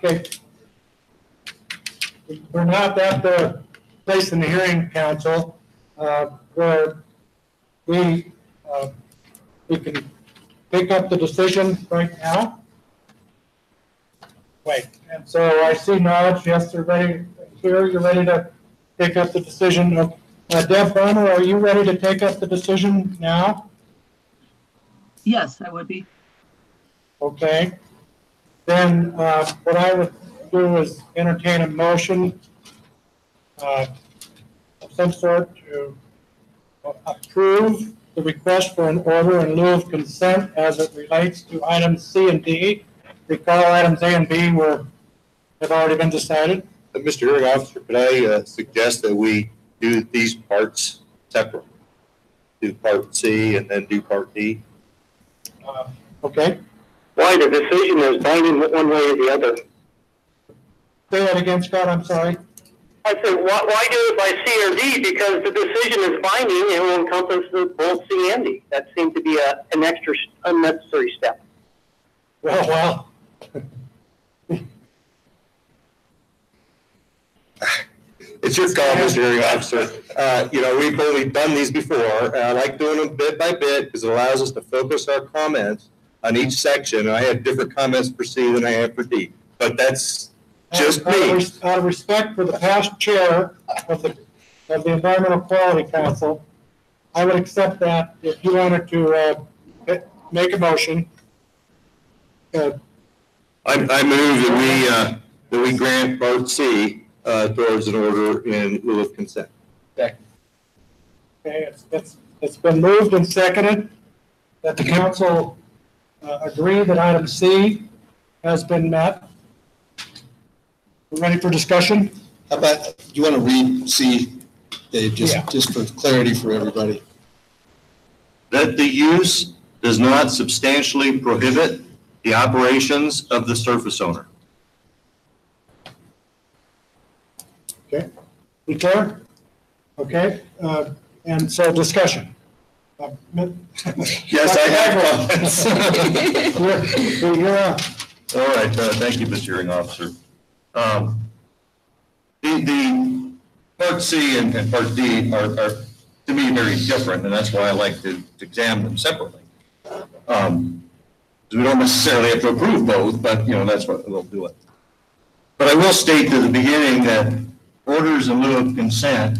Okay. We're not at the place in the hearing, council, where we can pick up the decision right now. Wait, and so I see knowledge, yes, they're ready here, you're ready to take up the decision of, Deb Bonner, are you ready to take up the decision now? Yes, I would be. Okay. Then what I would do is entertain a motion of some sort to approve the request for an order in lieu of consent as it relates to items C and D. Recall items A and B have already been decided. Mr. Hearing Officer, could I suggest that we do these parts separate? Do part C and then do part D? Okay. Why the decision is binding one way or the other? Say that again, Scott, I'm sorry. I said, why do it by C or D? Because the decision is binding and will encompass both C and D. That seemed to be an extra unnecessary step. Well. It's your call, Mr. Hearing Officer. We've only done these before. I like doing them bit by bit because it allows us to focus our comments on each section. I have different comments for C than I have for D, but that's just me. Out of respect for the past chair of the Environmental Quality Council, I would accept that if you wanted to make a motion. I move that we grant Part C towards an order in lieu of consent. Okay, it's been moved and seconded that the council agree that item C has been met. We're ready for discussion? How about, you want to read C, Dave, just for clarity for everybody? That the use does not substantially prohibit the operations of the surface owner. Okay, be clear? Okay, and so discussion. Yes, I have comments. You're up. All right, thank you, Mr. Hearing Officer. The Part C and Part D are to me very different, and that's why I like to examine them separately. We don't necessarily have to approve both, but that's what we'll do it. But I will state to the beginning that orders in lieu of consent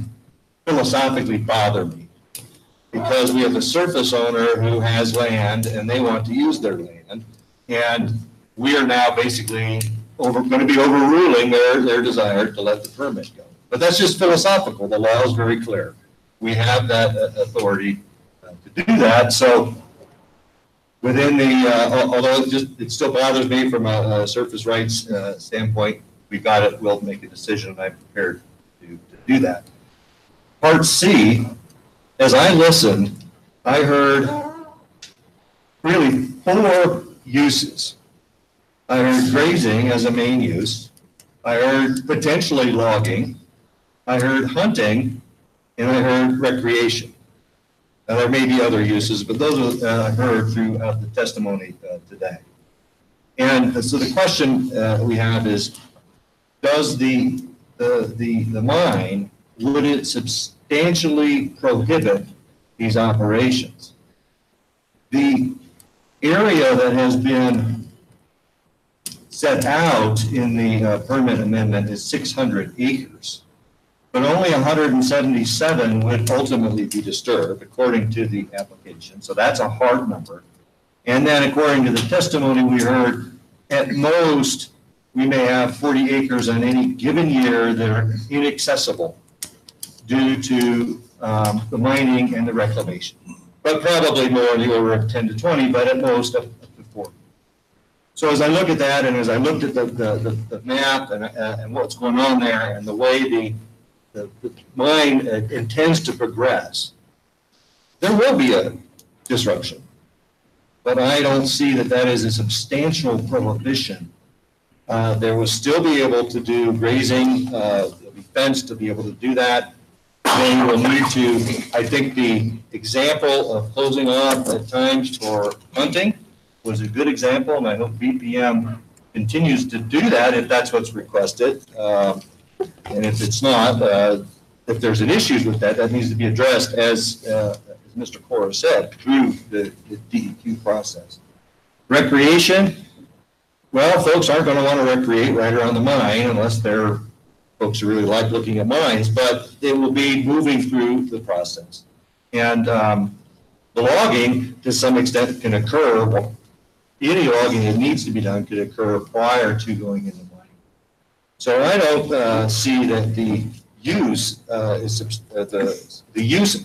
philosophically bother me because we have a surface owner who has land and they want to use their land, and we are now basically going to be overruling their desire to let the permit go. But that's just philosophical. The law is very clear. We have that authority to do that. So within although it still bothers me from a surface rights standpoint, we got it. We'll make a decision, and I'm prepared to do that. Part C, as I listened, I heard really 4 uses. I heard grazing as a main use. I heard potentially logging. I heard hunting, and I heard recreation. Now, there may be other uses, but those are heard throughout the testimony today. And so the question we have is, does the mine, would it substantially prohibit these operations? The area that has been set out in the permit amendment is 600 acres, but only 177 would ultimately be disturbed according to the application. So that's a hard number. And then according to the testimony we heard, at most, we may have 40 acres on any given year that are inaccessible due to the mining and the reclamation, but probably more in the order of 10 to 20, but at most up to 40. So as I look at that, and as I looked at the map and what's going on there, and the way the mine intends to progress, there will be a disruption. But I don't see that is a substantial prohibition. There will still be able to do grazing, there'll be fenced to be able to do that. They will need to, I think the example of closing off at times for hunting was a good example, and I hope BPM continues to do that if that's what's requested. And if it's not, if there's an issue with that, that needs to be addressed as Mr. Cora said, through the DEQ process. Recreation, well, folks aren't going to want to recreate right around the mine unless they're folks who really like looking at mines, but it will be moving through the process. And the logging, to some extent, can occur. Well, any logging that needs to be done could occur prior to going into mining. So I don't see that the use the use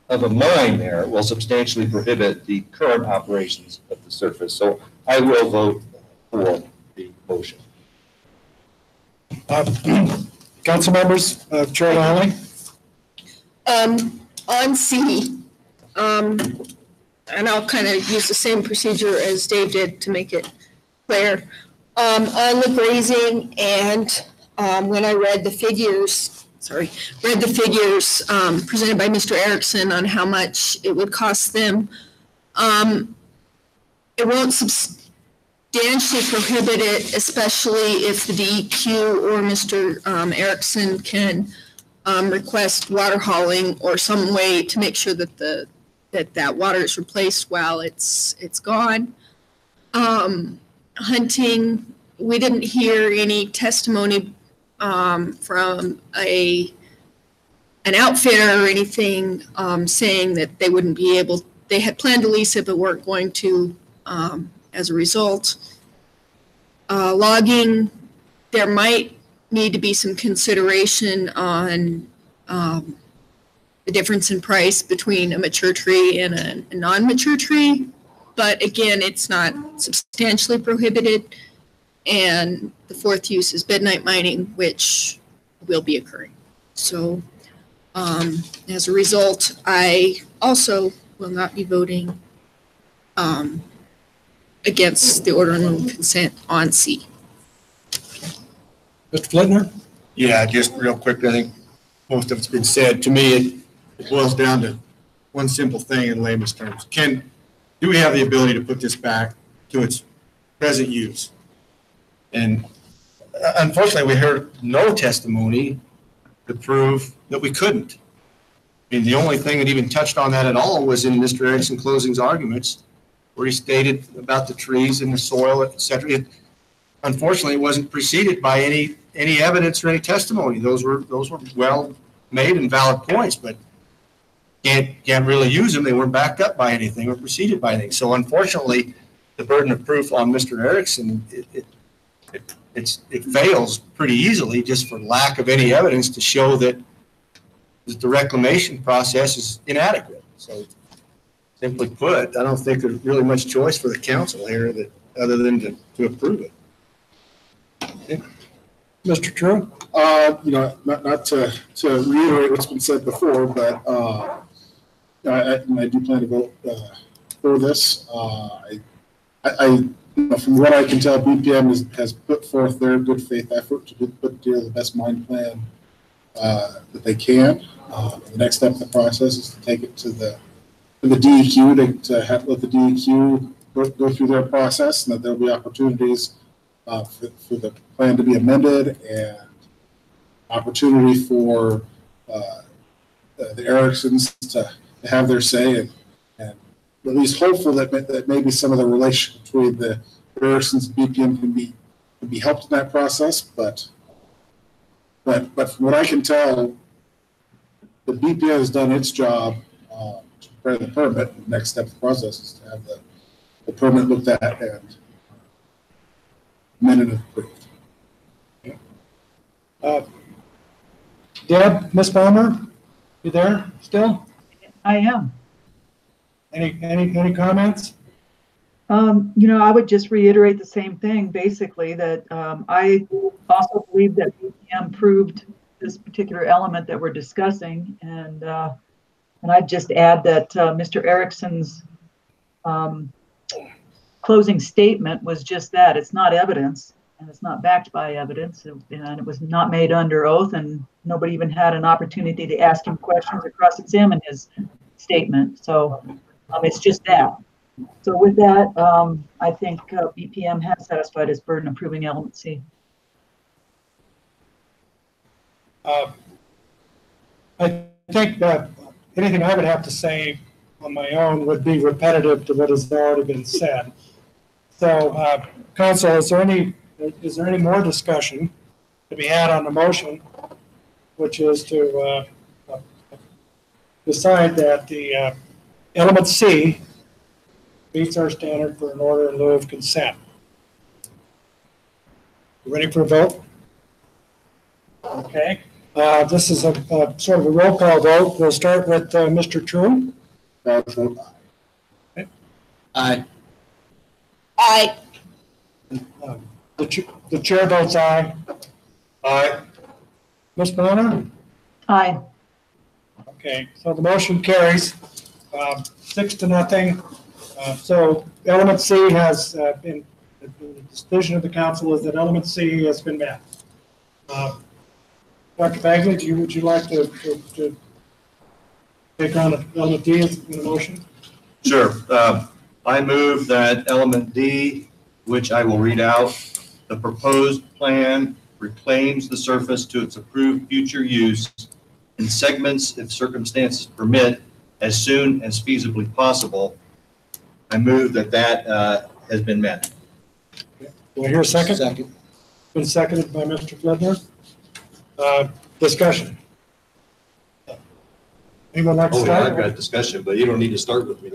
of a mine there will substantially prohibit the current operations of the surface. So I will vote for the motion. Council members, Chair Lally. On C, and I'll kind of use the same procedure as Dave did to make it clear. On the grazing and when I read the figures presented by Mr. Erickson on how much it would cost them, it won't substantially prohibit it, especially if the DEQ or Mr. Erickson can request water hauling or some way to make sure that that water is replaced while it's gone. Hunting, we didn't hear any testimony from an outfitter or anything saying that they wouldn't be able. They had planned to lease it, but weren't going to as a result. Logging, there might need to be some consideration on the difference in price between a mature tree and a non-mature tree. But again, it's not substantially prohibited. And the fourth use is midnight mining, which will be occurring. So as a result, I also will not be voting against the order on consent on C. Mr. Flitner? Yeah, just real quick, I think most of it's been said. To me, it boils down to one simple thing in layman's terms. Do we have the ability to put this back to its present use? And unfortunately, we heard no testimony to prove that we couldn't. I mean, the only thing that even touched on that at all was in Mr. Erickson closing's arguments, where he stated about the trees and the soil, et cetera. Unfortunately, it wasn't preceded by any evidence or any testimony. Those were well made and valid points, but can't really use them. They weren't backed up by anything or preceded by anything. So unfortunately, the burden of proof on Mr. Erickson, it fails pretty easily just for lack of any evidence to show that the reclamation process is inadequate. So simply put, I don't think there's really much choice for the council here other than to approve it. Okay. Mr. True? Not to reiterate what's been said before, but I do plan to vote for this. From what I can tell, BPM has put forth their good faith effort to put together the best mine plan that they can. The next step in the process is to take it to the DEQ to let the DEQ go through their process, and that there'll be opportunities for the plan to be amended and opportunity for the Ericksons to have their say and at least hopeful that maybe some of the relation between the Ericksons and BPM can be helped in that process. But from what I can tell, the BPM has done its job to prepare the permit. The next step of the process is to have the permit looked at and amended and approved. Deb, Ms. Palmer, you there still? I am. Any comments? I would just reiterate the same thing, basically, that I also believe that BPM proved this particular element that we're discussing, and I'd just add that Mr. Erickson's closing statement was just that. It's not evidence, and it's not backed by evidence, and it was not made under oath, and nobody even had an opportunity to ask him questions or cross-examine his statement. So it's just that. So with that, I think BPM has satisfied its burden of proving element C. I think that anything I would have to say on my own would be repetitive to what has already been said. So, Council, is there any more discussion to be had on the motion, which is to decide that the element C meets our standard for an order in lieu of consent? You ready for a vote? Okay. This is a sort of a roll call vote. We'll start with Mr. True. Aye. Aye. The chair votes aye. Aye. Ms. Bonner? Aye. Okay, so the motion carries 6-0. So element C has been, the decision of the council is that element C has been met. Dr. Bagley, would you like to take on element D in the motion? Sure. I move that element D, which I will read out, the proposed plan reclaims the surface to its approved future use in segments if circumstances permit as soon as feasibly possible. I move that has been met. Do I hear a second? Second. Been seconded by Mr. Fledner. Discussion. Anyone like to Oh, start? I've got discussion, but you don't need to start with me.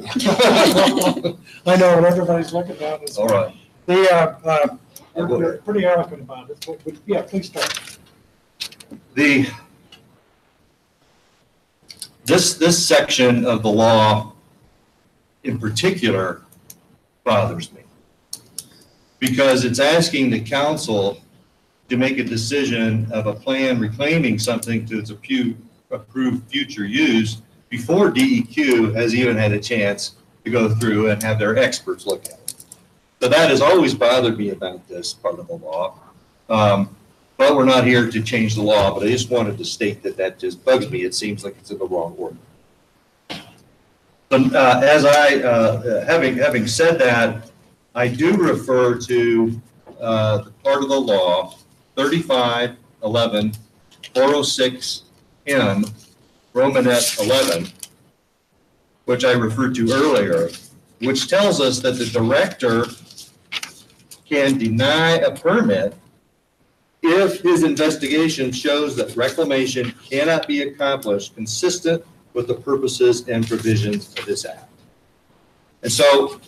I know, and everybody's looking down this. All right. You're pretty eloquent about it. But yeah, please start. This section of the law in particular bothers me because it's asking the council to make a decision of a plan reclaiming something to its approved future use before DEQ has even had a chance to go through and have their experts look at it. So that has always bothered me about this part of the law. But we're not here to change the law, but I just wanted to state that just bugs me. It seems like it's in the wrong order. As having said that, I do refer to the part of the law 3511-406M, Romanet 11, which I referred to earlier, which tells us that the director can deny a permit if his investigation shows that reclamation cannot be accomplished consistent with the purposes and provisions of this act. And so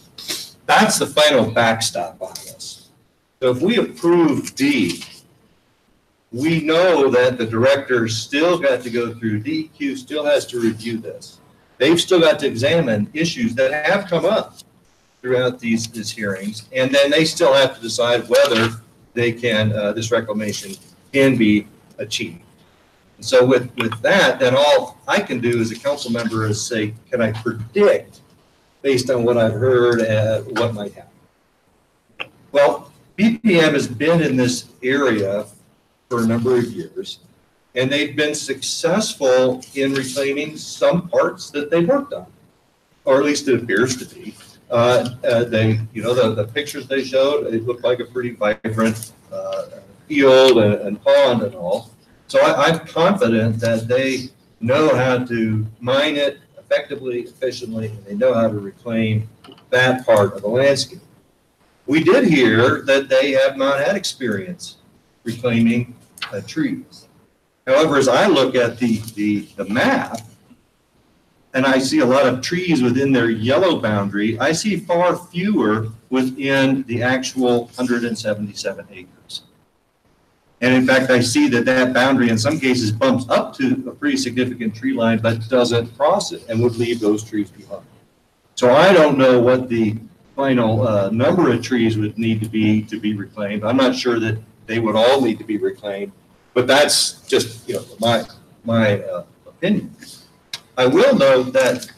that's the final backstop on this. So if we approve D, we know that the director still got to go through, DEQ still has to review this. They've still got to examine issues that have come up throughout these hearings, and then they still have to decide whether they can, this reclamation can be achieved. And so with that, then all I can do as a council member is say, can I predict based on what I've heard what might happen? Well, BPM has been in this area for a number of years, and they've been successful in reclaiming some parts that they've worked on, or at least it appears to be. The pictures they showed, it looked like a pretty vibrant field and pond and all. So I'm confident that they know how to mine it effectively, efficiently, and they know how to reclaim that part of the landscape. We did hear that they have not had experience reclaiming trees. However, as I look at the map, and I see a lot of trees within their yellow boundary, I see far fewer within the actual 177 acres. And in fact, I see that boundary in some cases bumps up to a pretty significant tree line, but doesn't cross it and would leave those trees behind. So I don't know what the final number of trees would need to be reclaimed. I'm not sure that they would all need to be reclaimed, but that's just my opinion. I will note that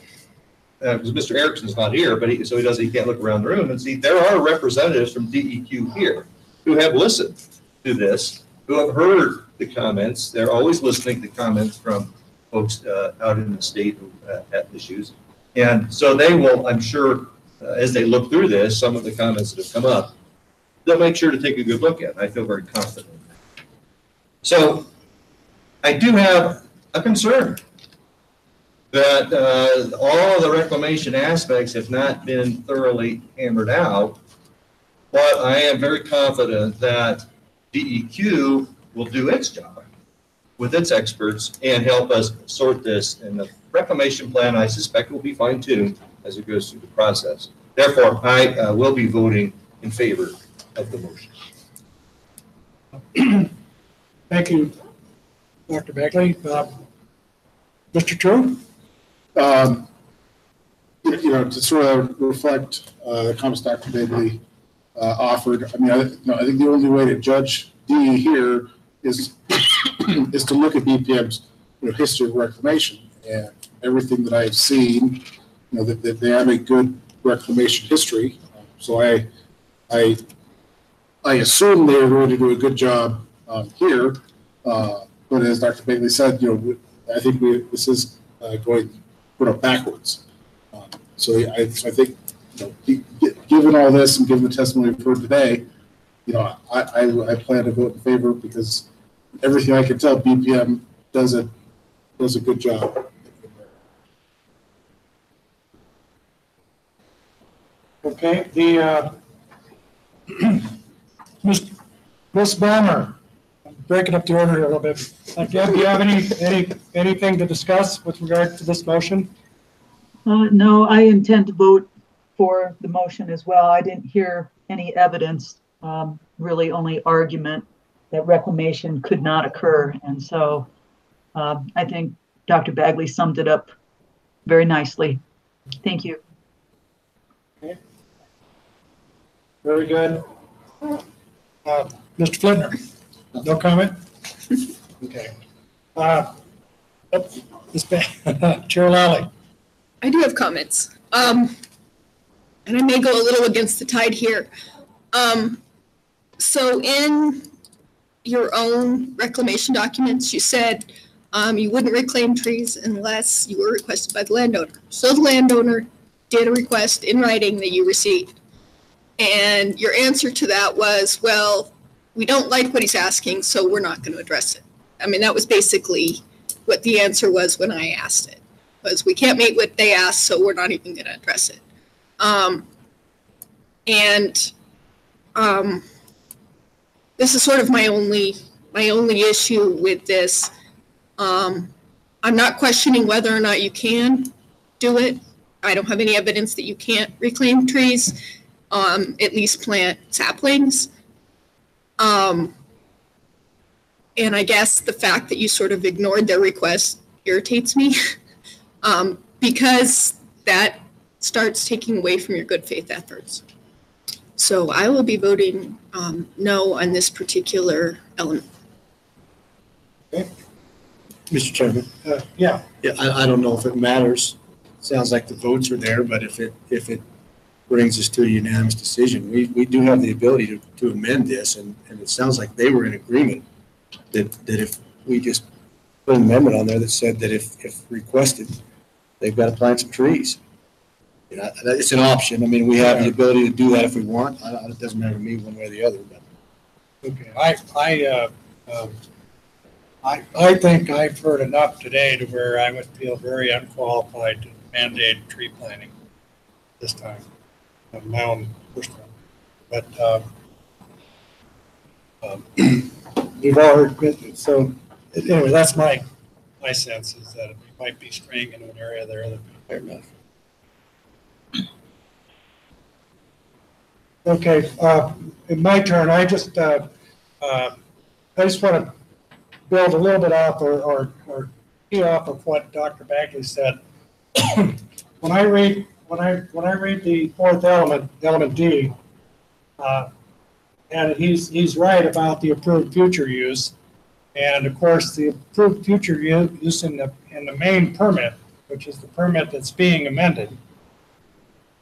because Mr. Erickson's not here, but he can't look around the room and see there are representatives from DEQ here who have listened to this, who have heard the comments. They're always listening to comments from folks out in the state who have issues, and so they will, I'm sure, as they look through this, some of the comments that have come up, they'll make sure to take a good look at it. I feel very confident. So I do have a concern that all the reclamation aspects have not been thoroughly hammered out, but I am very confident that DEQ will do its job with its experts and help us sort this. And the reclamation plan, I suspect, will be fine-tuned as it goes through the process. Therefore, I will be voting in favor of the motion. Thank you, Dr. Bagley. Mr. True? To sort of reflect the comments Dr. Bagley offered, I mean, I think the only way to judge D here is to look at BPM's history of reclamation, and everything that I've seen, that they have a good reclamation history. So I assume they were going to do a good job here. But as Dr. Bailey said, I think this is going backwards. So I think, given all this and given the testimony we've heard today, I plan to vote in favor because everything I can tell, BPM does a good job. Okay, Ms. Balmer, breaking up the order a little bit. Deb, do you have anything to discuss with regard to this motion? No, I intend to vote for the motion as well. I didn't hear any evidence, really only argument that reclamation could not occur. And so I think Dr. Bagley summed it up very nicely. Thank you. Okay. Very good. Mr. Flintner, no comment? Okay. Chair Lally. I do have comments. And I may go a little against the tide here. So in your own reclamation documents, you said you wouldn't reclaim trees unless you were requested by the landowner. So the landowner did a request in writing that you received. And your answer to that was, well, we don't like what he's asking, so we're not going to address it. I mean, that was basically what the answer was when I asked it, was we can't meet what they asked, so we're not even going to address it. This is sort of my only issue with this. I'm not questioning whether or not you can do it. I don't have any evidence that you can't reclaim trees, at least plant saplings. And I guess the fact that you sort of ignored their request irritates me because that starts taking away from your good faith efforts. So I will be voting no on this particular element. Okay. Mr. Chairman. Yeah. Yeah, I don't know if it matters. Sounds like the votes are there, but if it brings us to a unanimous decision, we do have the ability to amend this, and it sounds like they were in agreement that if we just put an amendment on there that said that if requested, they've got to plant some trees. It's an option. I mean, we have the ability to do that if we want. It doesn't matter to me one way or the other. But. Okay. I think I've heard enough today to where I would feel very unqualified to mandate tree planting this time. My own first one. But we've all heard it. So anyway, that's my sense is that it might be straying into an area there that fair enough. Okay, in my turn, I just want to build a little bit off or key off of what Dr. Bagley said. When I read the fourth element D, and he's right about the approved future use, and of course the approved future use in the main permit, which is the permit that's being amended.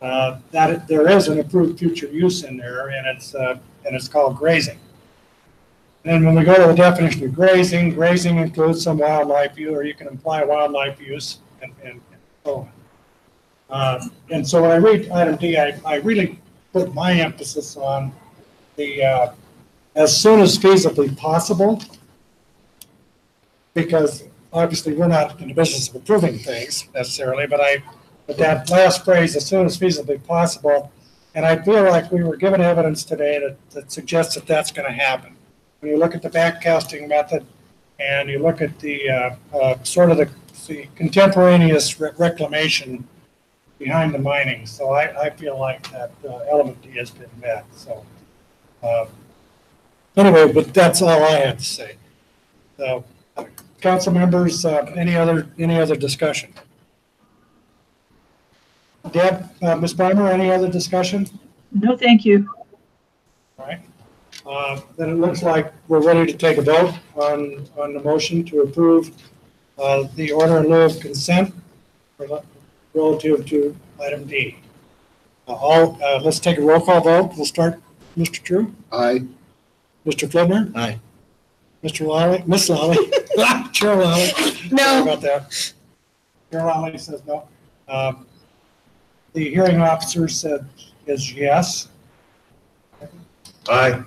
That there is an approved future use in there, and it's called grazing. And when we go to the definition of grazing, grazing includes some wildlife use, or you can imply wildlife use, and so on. And so when I read item D, I really put my emphasis on the as soon as feasibly possible, because obviously we're not in the business of approving things necessarily, but that last phrase, as soon as feasibly possible, and I feel like we were given evidence today that suggests that that's going to happen. When you look at the backcasting method and you look at the sort of the contemporaneous reclamation behind the mining. So I feel like that element D has been met. So anyway, but that's all I had to say. So council members, any other discussion? Deb, Ms. Balmer, any other discussion? No, thank you. All right. Then it looks like we're ready to take a vote on the motion to approve the order in lieu of consent relative to item D. Let's take a roll call vote. We'll start, Mr. True, Aye. Mr. Flipner, Aye. Mr. Lally, Miss Lally, Chair Lally. Sorry No, about that. Chair Lally says no. The hearing officer said is yes. Aye.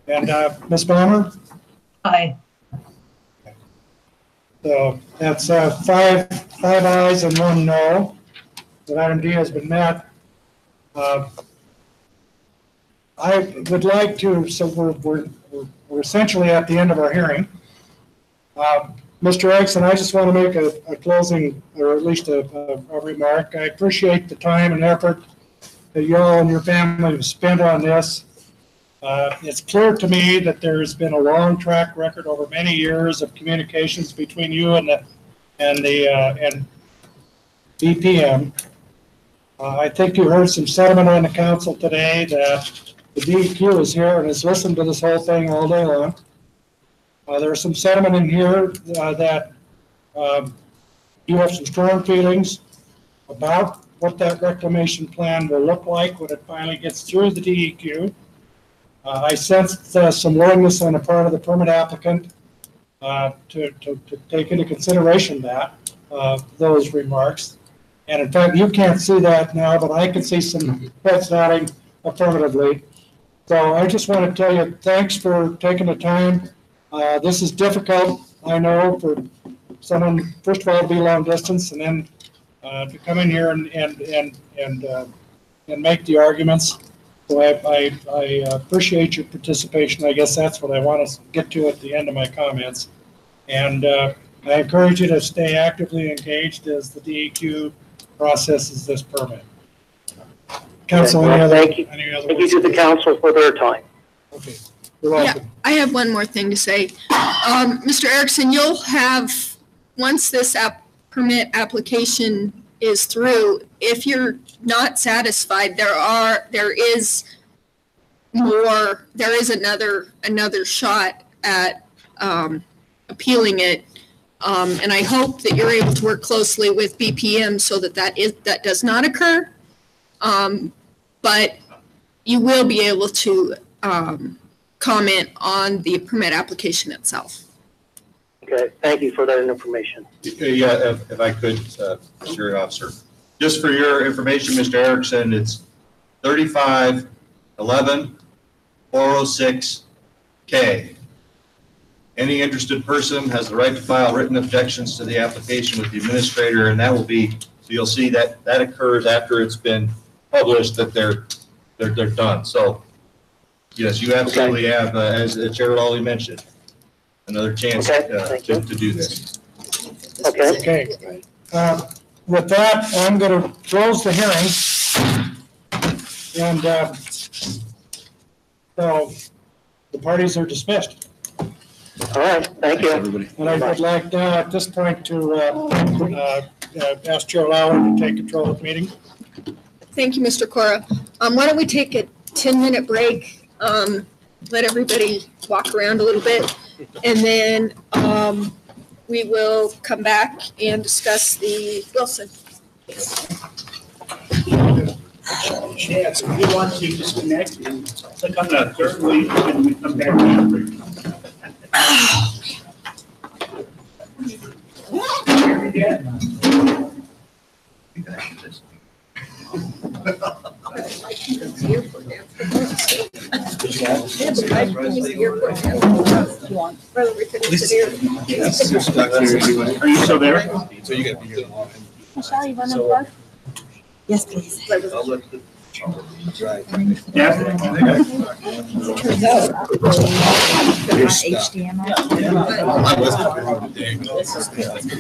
And Ms. Bomber? Aye. So that's five ayes and 1 no. So item D has been met. I would like to, so we're essentially at the end of our hearing. Mr. Erickson, I just want to make a closing, or at least a remark. I appreciate the time and effort that you all and your family have spent on this. It's clear to me that there's been a long track record over many years of communications between you and BPM. I think you heard some sentiment on the council today that the DEQ is here and has listened to this whole thing all day long. There's some sentiment in here that you have some strong feelings about what that reclamation plan will look like when it finally gets through the DEQ. I sensed some willingness on the part of the permit applicant to take into consideration those remarks. And in fact, you can't see that now, but I can see some heads nodding affirmatively. So I just want to tell you, thanks for taking the time. This is difficult, I know, for someone, first of all, to be long distance, and then to come in here and make the arguments. So I appreciate your participation. I guess that's what I want to get to at the end of my comments. And I encourage you to stay actively engaged as the DEQ processes this permit. Council, Well, thank you. any other Thank you words? to the council for their time. Okay, you're yeah, welcome. I have one more thing to say. Mr. Erickson, you'll have, once this permit application is through, if you're not satisfied, there is another shot at appealing it. And I hope that you're able to work closely with BPM so that does not occur. But you will be able to comment on the permit application itself. Okay, thank you for that information. Yeah, if I could, Mr. Officer. Just for your information, Mr. Erickson, it's 3511-406K. Any interested person has the right to file written objections to the application with the administrator, and that will be, so you'll see that occurs after it's been published that they're done. So, yes, you absolutely have, as Chair Lawley mentioned, another chance to do this. Okay. Okay. With that, I'm going to close the hearing. And so the parties are dismissed. All right, thank you. And I would like now at this point to ask Chair Lauer to take control of the meeting. Thank you, Mr. Cora. Why don't we take a 10-minute break, let everybody walk around a little bit, and then we will come back and discuss the Wilson. Yeah, so if you want to disconnect and click on the third link and we come back after. Are you still there? So you gotta be here. Michelle, you want to plug? Yes, please. Right. Yeah. HDMI. I wasn't here today.